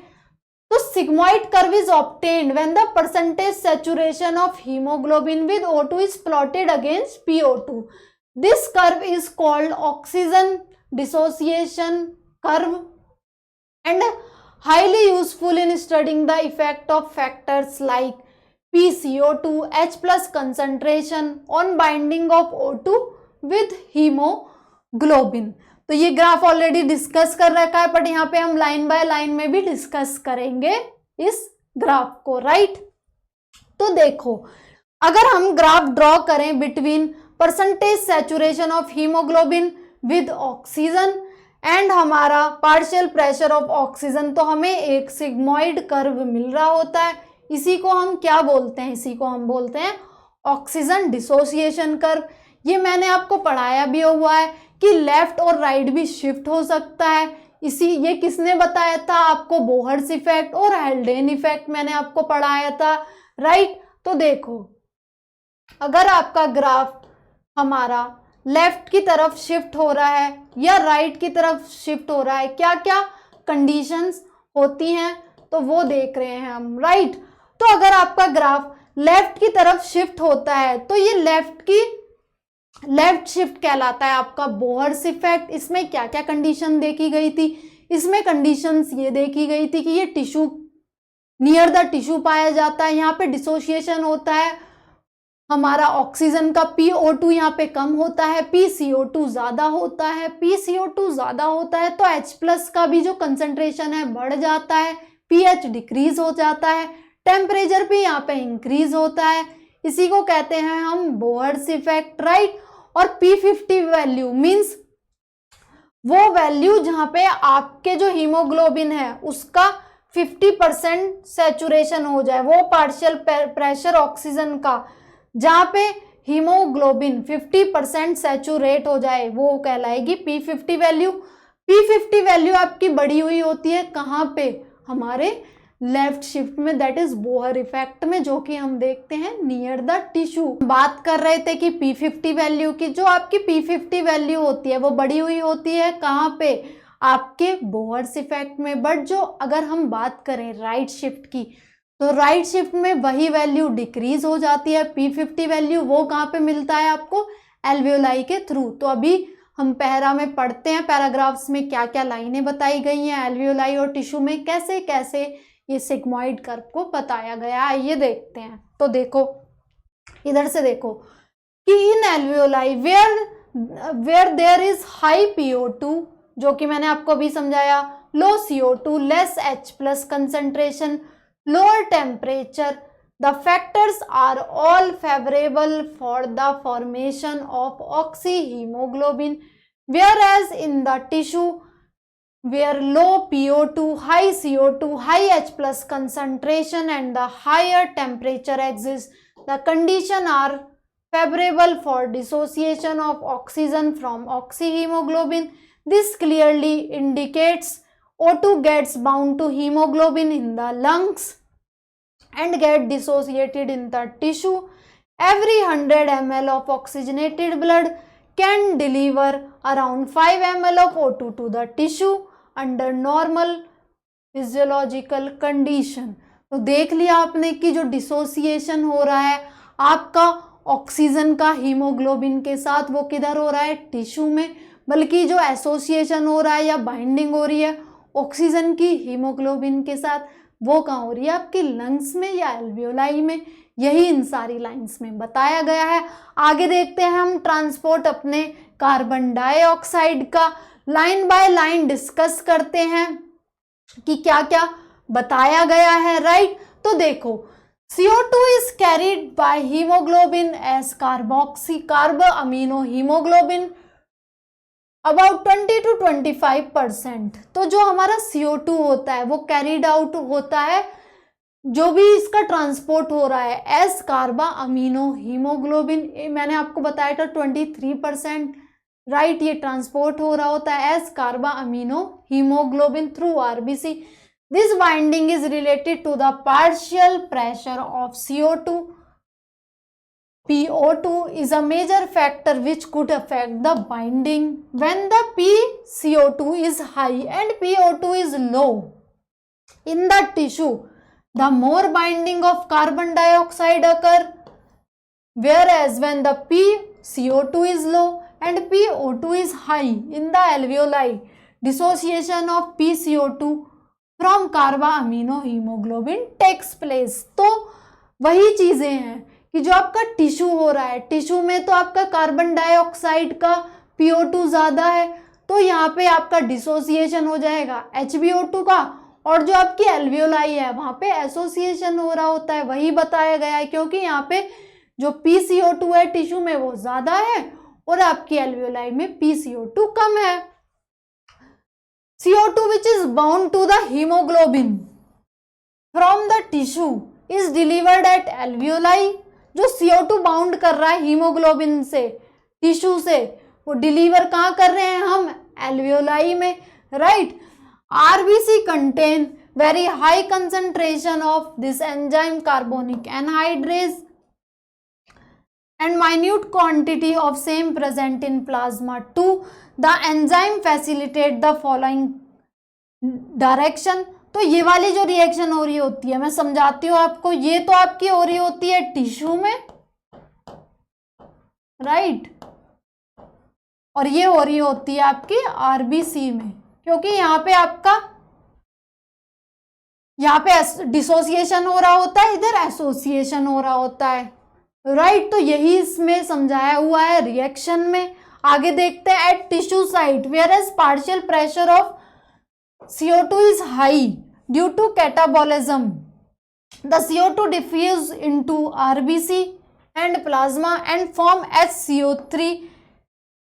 तो sigmoid curve is obtained when the percentage saturation of hemoglobin with O2 is plotted against PO2. This curve is called oxygen dissociation curve and highly useful in studying the effect of factors like PCO2, H+ concentration on binding of O2 with hemoglobin। तो ये graph already discuss कर रखा है but यहाँ पे हम line by line में भी डिस्कस करेंगे इस ग्राफ को, राइट। तो देखो अगर हम ग्राफ ड्रॉ करें between percentage saturation of haemoglobin with oxygen and हमारा पार्शियल प्रेशर ऑफ ऑक्सीजन, तो हमें एक सिग्मॉइड कर्व मिल रहा होता है। इसी को हम क्या बोलते हैं, इसी को हम बोलते हैं ऑक्सीजन डिसोसिएशन कर्व। ये मैंने आपको पढ़ाया भी हुआ है कि लेफ्ट और राइट भी शिफ्ट हो सकता है। ये किसने बताया था आपको, बोहर्स इफेक्ट और हेल्डेन इफेक्ट मैंने आपको पढ़ाया था, राइट। तो देखो अगर आपका ग्राफ हमारा लेफ्ट की तरफ शिफ्ट हो रहा है या राइट की तरफ शिफ्ट हो रहा है, क्या क्या कंडीशंस होती हैं तो वो देख रहे हैं हम, राइट। तो अगर आपका ग्राफ लेफ्ट की तरफ शिफ्ट होता है तो ये लेफ्ट शिफ्ट कहलाता है आपका बोहर्स इफेक्ट। इसमें क्या क्या कंडीशन देखी गई थी, इसमें कंडीशंस ये देखी गई थी कि ये टिश्यू नियर द टिश्यू पाया जाता है, यहाँ पे डिसोसिएशन होता है, हमारा ऑक्सीजन का PO2 यहाँ पे कम होता है, PCO2 ज्यादा होता है। PCO2 ज्यादा होता है तो H+ का भी जो कंसंट्रेशन है बढ़ जाता है, pH डिक्रीज हो जाता है, टेम्परेचर भी यहाँ पे इंक्रीज होता है। इसी को कहते हैं हम बोहर्स इफेक्ट, राइट। और P50 वैल्यू मींस वो वैल्यू जहाँ पे आपके जो हीमोग्लोबिन है उसका 50% सैचुरेशन हो जाए, वो पार्शियल प्रेशर ऑक्सीजन का जहाँ पे हीमोग्लोबिन 50% सैचुरेट हो जाए, वो कहलाएगी P50 वैल्यू। P50 वैल्यू आपकी बढ़ी हुई होती है कहाँ पे, हमारे लेफ्ट शिफ्ट में, दैट इज बोहर इफेक्ट में, जो कि हम देखते हैं नियर द टिश्यू। बात कर रहे थे कि P50 वैल्यू की, जो आपकी P50 वैल्यू होती है वो बढ़ी हुई होती है कहाँ पे, आपके बोहर्स इफेक्ट में। बट जो अगर हम बात करें राइट शिफ्ट की, तो राइट शिफ्ट में वही वैल्यू डिक्रीज हो जाती है। P50 वैल्यू वो कहाँ पे मिलता है आपको, एल्वियोलाई के थ्रू। तो अभी हम पैरा में पढ़ते हैं, पैराग्राफ्स में क्या क्या लाइनें बताई गई हैं एल्वियोलाई और टिश्यू में, कैसे कैसे ये सिग्मॉइड कर्व को बताया गया है, ये देखते हैं। तो देखो इधर से देखो कि इन alveoli where there is high PO2, जो कि मैंने आपको अभी समझाया, low CO2, less H+ concentration, lower temperature, the factors are all favorable for the formation of oxyhemoglobin, whereas in the tissue where low PO2, high CO2, high H+ concentration and the higher temperature exists, the condition are favorable for dissociation of oxygen from oxyhemoglobin. This clearly indicates O2 gets bound to hemoglobin in the lungs and get dissociated in the tissue. Every 100 ml of oxygenated blood can deliver around 5 ml of O2 to the tissue under normal physiological condition. तो देख लिया आपने कि जो dissociation हो रहा है आपका ऑक्सीजन का हीमोग्लोबिन के साथ, वो किधर हो रहा है, टिश्यू में। बल्कि जो एसोसिएशन हो रहा है या बाइंडिंग हो रही है ऑक्सीजन की हीमोग्लोबिन के साथ, वो कहाँ हो रही है, आपकी लंग्स में या एल्वियोलाई में। यही इन सारी लाइंस में बताया गया है। आगे देखते हैं हम ट्रांसपोर्ट अपने कार्बन डाइऑक्साइड का, लाइन बाय लाइन डिस्कस करते हैं कि क्या क्या बताया गया है, राइट। तो देखो CO2 is carried by hemoglobin as carb amino haemoglobin about 20 to 25%। तो जो हमारा CO2 होता है वो कैरीड आउट होता है, जो भी इसका ट्रांसपोर्ट हो रहा है एस कार्बा अमीनो हीमोग्लोबिन, मैंने आपको बताया था 23%, राइट। ये ट्रांसपोर्ट हो रहा होता है as carbamino haemoglobin through RBC। This binding is related to the partial pressure of CO2। PO2 is a major factor which could affect the binding when the PCO2 is high and PO2 is low in the tissue. The more binding of carbon dioxide occur, whereas when the PCO2 is low and PO2 is high in the alveoli, dissociation of PCO2 from carbamino haemoglobin takes place। तो वही चीजें हैं कि जो आपका tissue हो रहा है, टिश्यू में तो आपका कार्बन डाइऑक्साइड का PO2 ज़्यादा है, तो यहाँ पे आपका डिसोसिएशन हो जाएगा HbO2 का, और जो आपकी एल्वियोलाई है वहाँ पे एसोसिएशन हो रहा होता है। वही बताया गया है क्योंकि यहाँ पे जो PCO2 है टिश्यू में वो ज़्यादा है और आपकी एल्वियोलाई में PCO2 कम है। CO2 which is bound to the hemoglobin from the tissue is delivered at alveoli. जो CO2 बाउंड कर रहा है हीमोग्लोबिन से टिश्यू से, वो डिलीवर कहाँ कर रहे हैं हम? एल्वियोलाई में, right. RBC contain very high concentration of this enzyme carbonic anhydrase and minute quantity of same present in plasma. 2. The enzyme facilitate the following direction. तो ये वाली जो रिएक्शन हो रही होती है, मैं समझाती हूँ आपको। ये तो आपकी हो रही होती है टिश्यू में, राइट, और ये हो रही होती है आपकी आरबीसी में, क्योंकि यहाँ पे आपका यहाँ पे डिसोसिएशन हो रहा होता है, इधर एसोसिएशन हो रहा होता है, राइट। तो यही इसमें समझाया हुआ है रिएक्शन में। आगे देखते हैं। At tissue site where as partial pressure of CO2 is high due to catabolism, the CO2 diffuse into RBC and plasma and form HCO3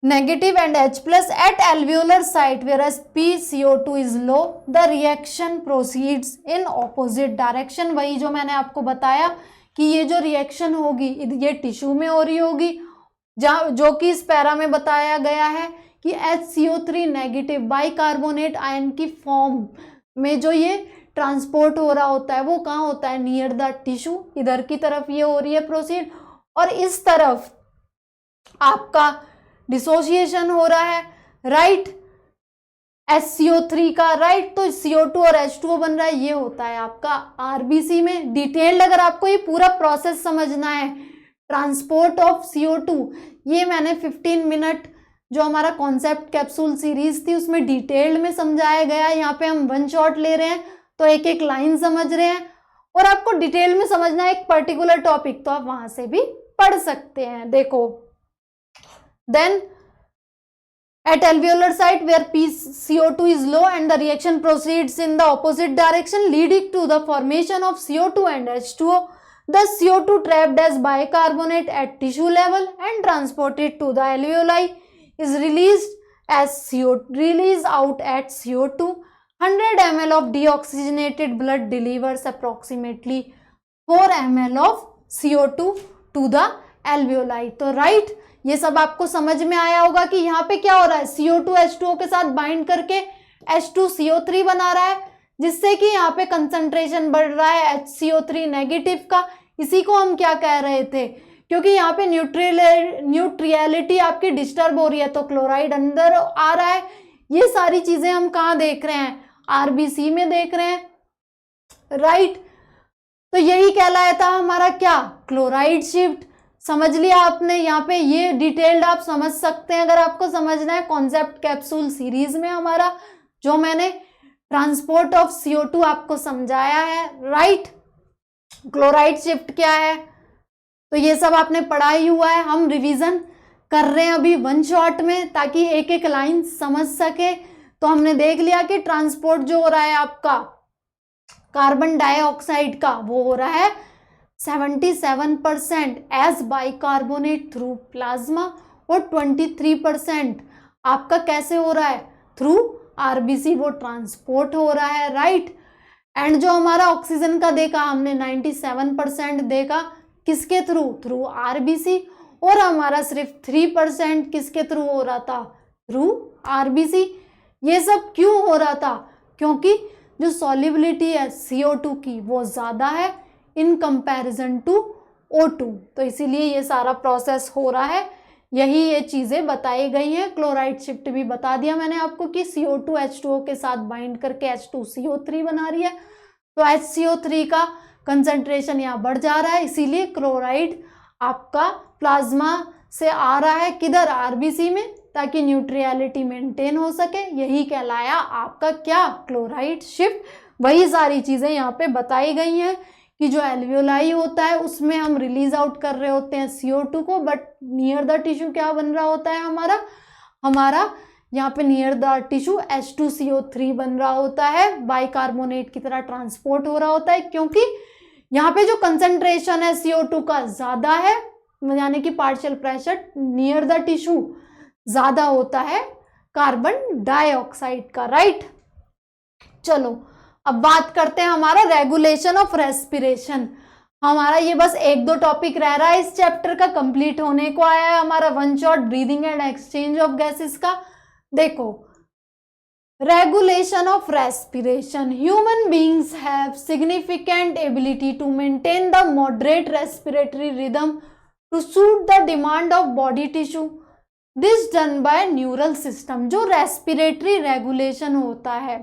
negative and H plus at alveolar site, whereas PCO2 is low. The reaction proceeds in opposite direction. वही जो मैंने आपको बताया कि ये जो reaction होगी ये टिश्यू में हो रही होगी, जहाँ जो कि इस पैरा में बताया गया है कि HCO3 नेगेटिव बाइकार्बोनेट आयन की फॉर्म में जो ये ट्रांसपोर्ट हो रहा होता है वो कहाँ होता है? Near the tissue. इधर की तरफ ये हो रही है प्रोसीड, और इस तरफ आपका डिसोसिएशन हो रहा है, राइट, HCO3 का, राइट। तो CO2 और H2O बन रहा है, ये होता है आपका आरबीसी में। डिटेल्ड अगर आपको ये पूरा प्रोसेस समझना है, ट्रांसपोर्ट ऑफ CO2, ये मैंने 15 मिनट जो हमारा कॉन्सेप्ट कैप्सूल सीरीज थी उसमें डिटेल्ड में समझाया गया है। यहाँ पे हम वन शॉट ले रहे हैं तो एक एक लाइन समझ रहे हैं, और आपको डिटेल में समझना है एक पर्टिकुलर टॉपिक तो आप वहां से भी पढ़ सकते हैं। देखो, then at alveolar site where PCO2 is low and the reaction proceeds in the opposite direction leading to the formation of CO2 and H2O. The CO2 trapped as bicarbonate at tissue level and transported to the alveoli is released as release out at CO2. 100 ml of deoxygenated blood delivers approximately 4 ml of CO2 to the alveoli. तो right, ये सब आपको समझ में आया होगा कि यहाँ पे क्या हो रहा है, CO2 H2O के साथ बाइंड करके H2CO3 बना रहा है, जिससे कि यहाँ पे कंसंट्रेशन बढ़ रहा है HCO3 नेगेटिव का। इसी को हम क्या कह रहे थे, क्योंकि यहाँ पे न्यूट्रियलिटी आपकी डिस्टर्ब हो रही है तो क्लोराइड अंदर आ रहा है। ये सारी चीजें हम कहाँ देख रहे हैं? आरबीसी में देख रहे हैं, राइट। तो यही कहलाता है हमारा क्या? Chloride shift. समझ लिया आपने? यहाँ पे ये डिटेल्ड आप समझ सकते हैं अगर आपको समझना है। कॉन्सेप्ट कैप्सूल सीरीज में हमारा जो मैंने ट्रांसपोर्ट ऑफ CO2 आपको समझाया है, राइट। क्लोराइड शिफ्ट क्या है तो ये सब आपने पढ़ा ही हुआ है। हम रिवीजन कर रहे हैं अभी वन शॉट में ताकि एक एक लाइन समझ सके। तो हमने देख लिया कि ट्रांसपोर्ट जो हो रहा है आपका कार्बन डाइऑक्साइड का, वो हो रहा है 77% एज बाइकार्बोनेट थ्रू प्लाज्मा, और 23% आपका कैसे हो रहा है? थ्रू आरबीसी, वो ट्रांसपोर्ट हो रहा है, राइट। एंड जो हमारा ऑक्सीजन का देखा हमने 97% देखा किसके थ्रू? थ्रू आरबीसी, और हमारा सिर्फ 3% किसके थ्रू हो रहा था? Through RBC. ये सब क्यों हो रहा था? क्योंकि जो सॉल्युबिलिटी है CO2 की वो ज़्यादा है इन कंपैरिजन टू O2, तो इसीलिए ये सारा प्रोसेस हो रहा है। यही ये चीज़ें बताई गई हैं। क्लोराइड शिफ्ट भी बता दिया मैंने आपको कि CO2 H2O के साथ बाइंड करके H2CO3 बना रही है, तो HCO3 का कंसंट्रेशन यहाँ बढ़ जा रहा है, इसीलिए क्लोराइड आपका प्लाज्मा से आ रहा है किधर? आरबीसी में, ताकि न्यूट्रियलिटी मेंटेन हो सके। यही कहलाया आपका क्या? Chloride shift. वही सारी चीज़ें यहाँ पे बताई गई हैं कि जो एल्वियोलाई होता है उसमें हम रिलीज आउट कर रहे होते हैं CO2 को, बट नियर द टिश्यू क्या बन रहा होता है? हमारा यहाँ पे नियर द टिश्यू H2CO3 बन रहा होता है, बाइकार्बोनेट की तरह ट्रांसपोर्ट हो रहा होता है, क्योंकि यहाँ पे जो कंसंट्रेशन है CO2 का ज़्यादा है, यानी कि partial pressure near the tissue ज़्यादा होता है कार्बन डाइऑक्साइड का, राइट। चलो अब बात करते हैं हमारा रेगुलेशन ऑफ रेस्पिरेशन। हमारा ये बस 1-2 टॉपिक रह रहा है इस चैप्टर का, कंप्लीट होने को आया है हमारा one shot breathing and exchange of gases का। देखो, regulation of respiration, human beings have significant ability to maintain the moderate respiratory rhythm to suit the demand of body tissue, this done by neural system. जो respiratory regulation होता है,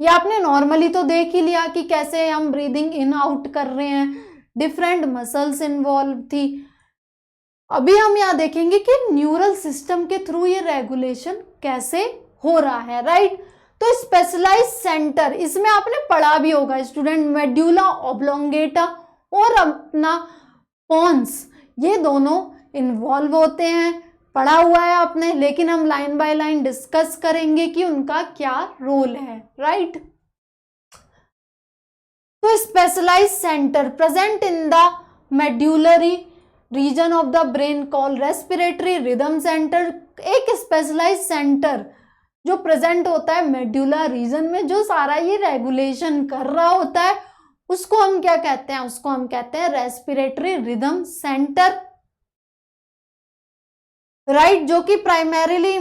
ये आपने normally तो देख ही लिया कि कैसे हम ब्रीदिंग इन आउट कर रहे हैं, डिफरेंट मसल्स इन्वॉल्व थी। अभी हम यहाँ देखेंगे कि न्यूरल सिस्टम के थ्रू ये रेगुलेशन कैसे हो रहा है, राइट। तो स्पेशलाइज सेंटर, इसमें आपने पढ़ा भी होगा स्टूडेंट, मेड्यूला ऑब्लोंगेटा और अपना पोन्स, ये दोनों इन्वॉल्व होते हैं, पढ़ा हुआ है आपने, लेकिन हम लाइन बाय लाइन डिस्कस करेंगे कि उनका क्या रोल है, राइट। तो specialise centre present in the medullary region of the brain call respiratory rhythm centre. एक स्पेशलाइज सेंटर जो प्रेजेंट होता है मेड्यूलर रीजन में, जो सारा ये रेगुलेशन कर रहा होता है, उसको हम क्या कहते हैं, उसको हम कहते हैं रेस्पिरेटरी रिदम सेंटर, राइट, जो कि प्राइमरीली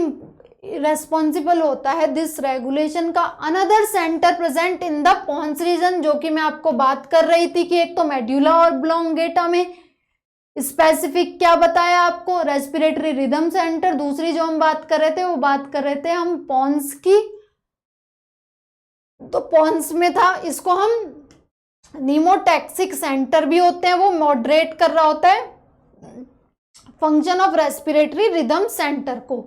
रेस्पॉन्सिबल होता है दिस रेगुलेशन का। Another centre present in the pons region, जो कि मैं आपको बात कर रही थी कि एक तो मेड्यूला ऑब्लोंगेटा में स्पेसिफिक क्या बताया आपको, रेस्पिरेटरी रिदम सेंटर। दूसरी जो हम बात कर रहे थे, वो बात कर रहे थे हम पोन्स की, तो पोन्स में था, इसको हम नीमोटैक्सिक सेंटर भी होते हैं, वो मॉडरेट कर रहा होता है function of respiratory rhythm centre को।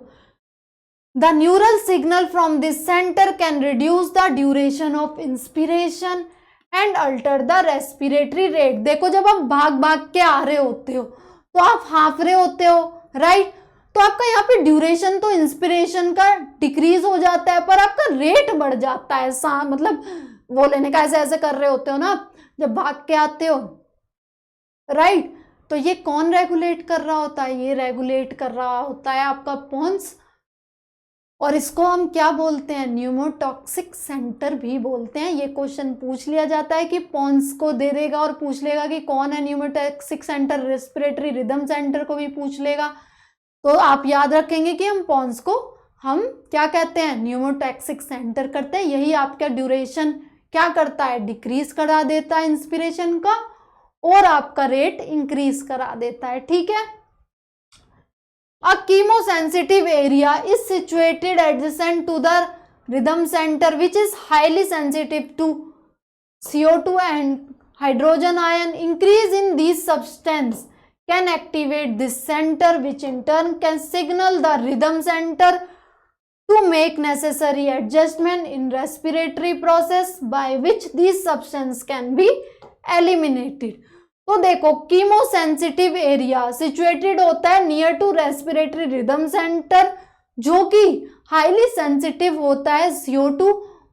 The neural signal from this centre can reduce the duration of inspiration and alter the respiratory rate. देखो, जब आप भाग भाग के आ रहे होते हो तो आप हाफ रहे होते हो, राइट, तो आपका यहाँ पे ड्यूरेशन तो इंस्पिरेशन का डिक्रीज हो जाता है, पर आपका रेट बढ़ जाता है, मतलब वो लेने का ऐसे ऐसे कर रहे होते हो ना जब भाग के आते हो, राइट। तो ये कौन रेगुलेट कर रहा होता है, ये रेगुलेट कर रहा होता है आपका पोन्स, और इसको हम क्या बोलते हैं, न्यूमोटॉक्सिक सेंटर भी बोलते हैं। ये क्वेश्चन पूछ लिया जाता है कि पोन्स को दे देगा और पूछ लेगा कि कौन है pneumotaxic centre, respiratory rhythm centre को भी पूछ लेगा। तो आप याद रखेंगे कि हम पोन्स को हम क्या कहते हैं, न्यूमोटॉक्सिक सेंटर करते हैं। यही आपका ड्यूरेशन क्या करता है, डिक्रीज करा देता है इंस्पिरेशन का, और आपका रेट इंक्रीज करा देता है, ठीक है। A chemosensitive area is situated adjacent to the rhythm center, which is highly sensitive to CO2 and hydrogen ion. Increase in these substance can activate this center, which in turn can signal the rhythm center to make necessary adjustment in respiratory process by which these substance can be eliminated. तो देखो, chemosensitive area situated होता है near to respiratory rhythm centre, जो कि highly sensitive होता है CO2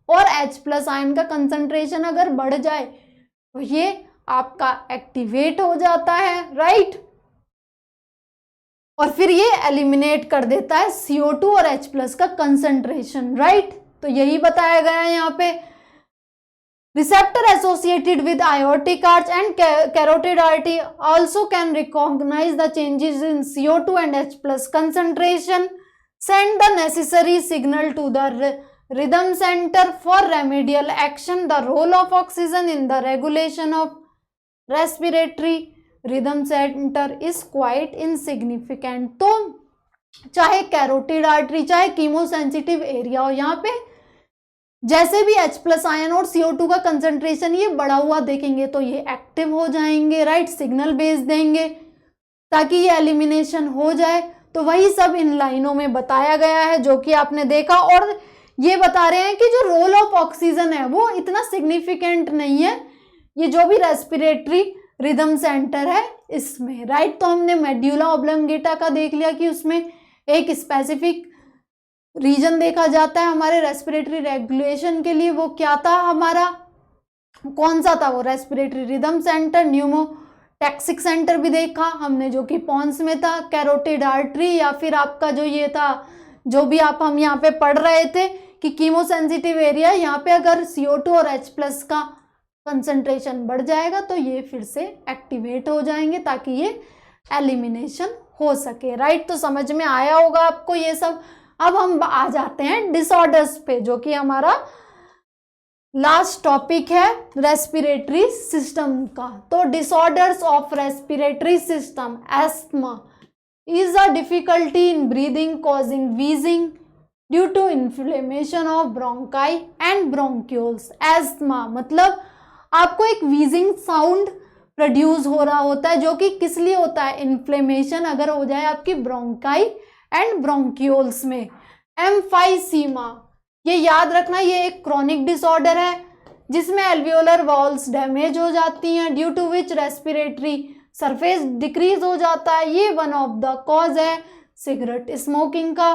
और H+ ion का कंसंट्रेशन अगर बढ़ जाए तो ये आपका एक्टिवेट हो जाता है, राइट, और फिर ये एलिमिनेट कर देता है CO2 और H+ का कंसंट्रेशन, राइट। तो यही बताया गया है यहाँ पे। Receptor associated with aortic arch and carotid artery also can recognize the changes in CO2 and H+ concentration, send the necessary signal to the rhythm center for remedial action. The role of oxygen in the regulation of respiratory rhythm center is quite insignificant. तो चाहे carotid artery चाहे chemosensitive area हो, यहाँ पे जैसे भी H+ ion और CO2 का कंसंट्रेशन ये बढ़ा हुआ देखेंगे तो ये एक्टिव हो जाएंगे, राइट, सिग्नल भेज देंगे ताकि ये एलिमिनेशन हो जाए। तो वही सब इन लाइनों में बताया गया है जो कि आपने देखा, और ये बता रहे हैं कि जो रोल ऑफ ऑक्सीजन है वो इतना सिग्निफिकेंट नहीं है, ये जो भी रेस्पिरेटरी रिदम सेंटर है इसमें, राइट। तो हमने मेड्यूला ऑब्लोंगेटा का देख लिया कि उसमें एक स्पेसिफिक रीजन देखा जाता है हमारे रेस्पिरेटरी रेगुलेशन के लिए, वो क्या था हमारा, कौन सा था वो, respiratory rhythm centre. Pneumotaxic centre भी देखा हमने जो कि पोन्स में था, कैरोटिड आर्टरी, या फिर आपका जो ये था जो भी हम यहाँ पे पढ़ रहे थे कि कीमोसेंसिटिव एरिया, यहाँ पे अगर CO2 और H+ का कंसंट्रेशन बढ़ जाएगा तो ये फिर से एक्टिवेट हो जाएंगे ताकि ये एलिमिनेशन हो सके, राइट। तो समझ में आया होगा आपको ये सब। अब हम आ जाते हैं डिसऑर्डर्स पे, जो कि हमारा लास्ट टॉपिक है रेस्पिरेटरी सिस्टम का। तो disorders of respiratory system, asthma is a difficulty in breathing causing wheezing due to inflammation of bronchi and bronchioles. Asthma मतलब आपको एक व्हीजिंग साउंड प्रोड्यूस हो रहा होता है, जो कि किस लिए होता है, इन्फ्लेमेशन अगर हो जाए आपकी ब्रोंकाई एंड ब्रोंक्यूल्स में। एम्फाइसीमा, ये याद रखना, ये एक क्रॉनिक डिसऑर्डर है जिसमें एल्वियोलर वॉल्स डैमेज हो जाती हैं, due to which respiratory surface decrease हो जाता है। ये वन ऑफ द कॉज है सिगरेट स्मोकिंग का।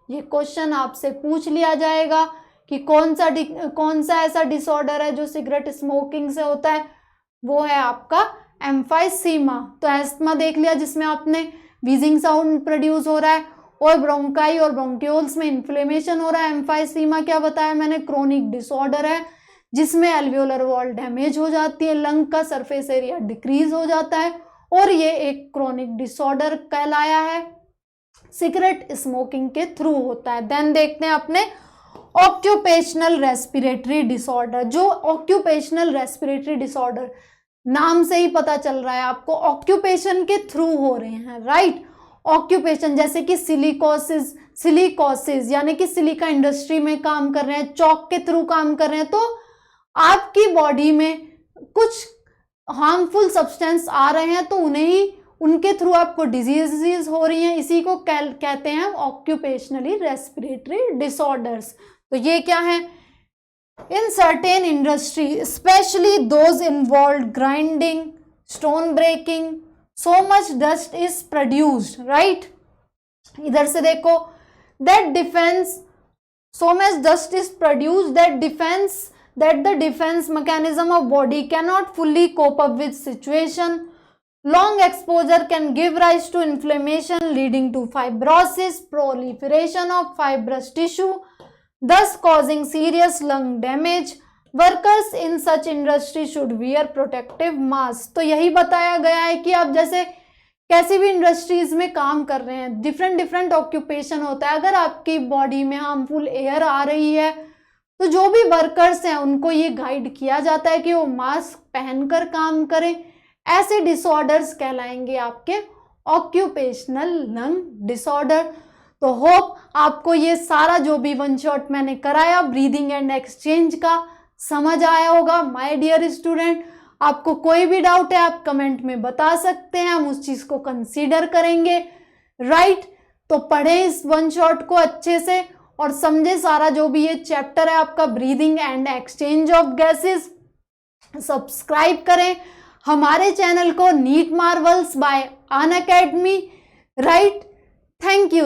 ये क्वेश्चन आपसे पूछ लिया जाएगा कि कौन सा ऐसा डिसऑर्डर है जो सिगरेट स्मोकिंग से होता है, वो है आपका एम्फाइसीमा। तो एस्थमा देख लिया जिसमें आपने व्हीजिंग साउंड प्रोड्यूस हो रहा है और ब्रोंकाई और ब्रोंक्यूल्स में इन्फ्लेमेशन हो रहा है। एम्फाइसीमा क्या बताया मैंने, क्रोनिक डिसऑर्डर है जिसमें एल्वियोलर वॉल डैमेज हो जाती है, लंग का सरफेस एरिया डिक्रीज हो जाता है और ये एक क्रोनिक डिसऑर्डर कहलाया है, सिगरेट स्मोकिंग के थ्रू होता है। देन देखते हैं अपने ऑक्यूपेशनल रेस्पिरेटरी डिसऑर्डर। जो ऑक्यूपेशनल रेस्पिरेटरी डिसऑर्डर, नाम से ही पता चल रहा है आपको ऑक्यूपेशन के थ्रू हो रहे हैं, राइट। ऑक्यूपेशन जैसे कि सिलिकोसिस यानी कि सिलिका इंडस्ट्री में काम कर रहे हैं, चौक के थ्रू काम कर रहे हैं, तो आपकी बॉडी में कुछ हार्मफुल सब्सटेंस आ रहे हैं तो उनके थ्रू आपको डिजीजेस हो रही हैं, इसी को कहते हैं ऑक्यूपेशनली रेस्पिरेटरी डिसऑर्डर्स। तो ये क्या है, in certain industry specially those involve grinding, stone breaking, so much dust is produced, right. इधर से देखो, that defence, so much dust is produced that the defense mechanism of body cannot fully cope up with situation. Long exposure can give rise to inflammation leading to fibrosis, proliferation of fibrous tissue, thus causing serious lung damage. Workers in such industry should wear protective mask. तो यही बताया गया है कि आप जैसे कैसी भी इंडस्ट्रीज में काम कर रहे हैं, डिफरेंट ऑक्यूपेशन होता है, अगर आपकी बॉडी में हार्मफुल एयर आ रही है तो जो भी वर्कर्स हैं उनको ये गाइड किया जाता है कि वो मास्क पहनकर काम करें। ऐसे डिसऑर्डर्स कहलाएंगे आपके ऑक्यूपेशनल लंग डिसऑर्डर। तो होप आपको ये सारा जो भी वन शॉट मैंने कराया ब्रीदिंग एंड एक्सचेंज का समझ आया होगा। माय डियर स्टूडेंट, आपको कोई भी डाउट है आप कमेंट में बता सकते हैं, हम उस चीज को कंसीडर करेंगे, राइट। तो पढ़ें इस वन शॉट को अच्छे से और समझे सारा जो भी ये चैप्टर है आपका breathing and exchange of gases. Subscribe करें हमारे चैनल को NEET Marvels by Unacademy, right. Thank you.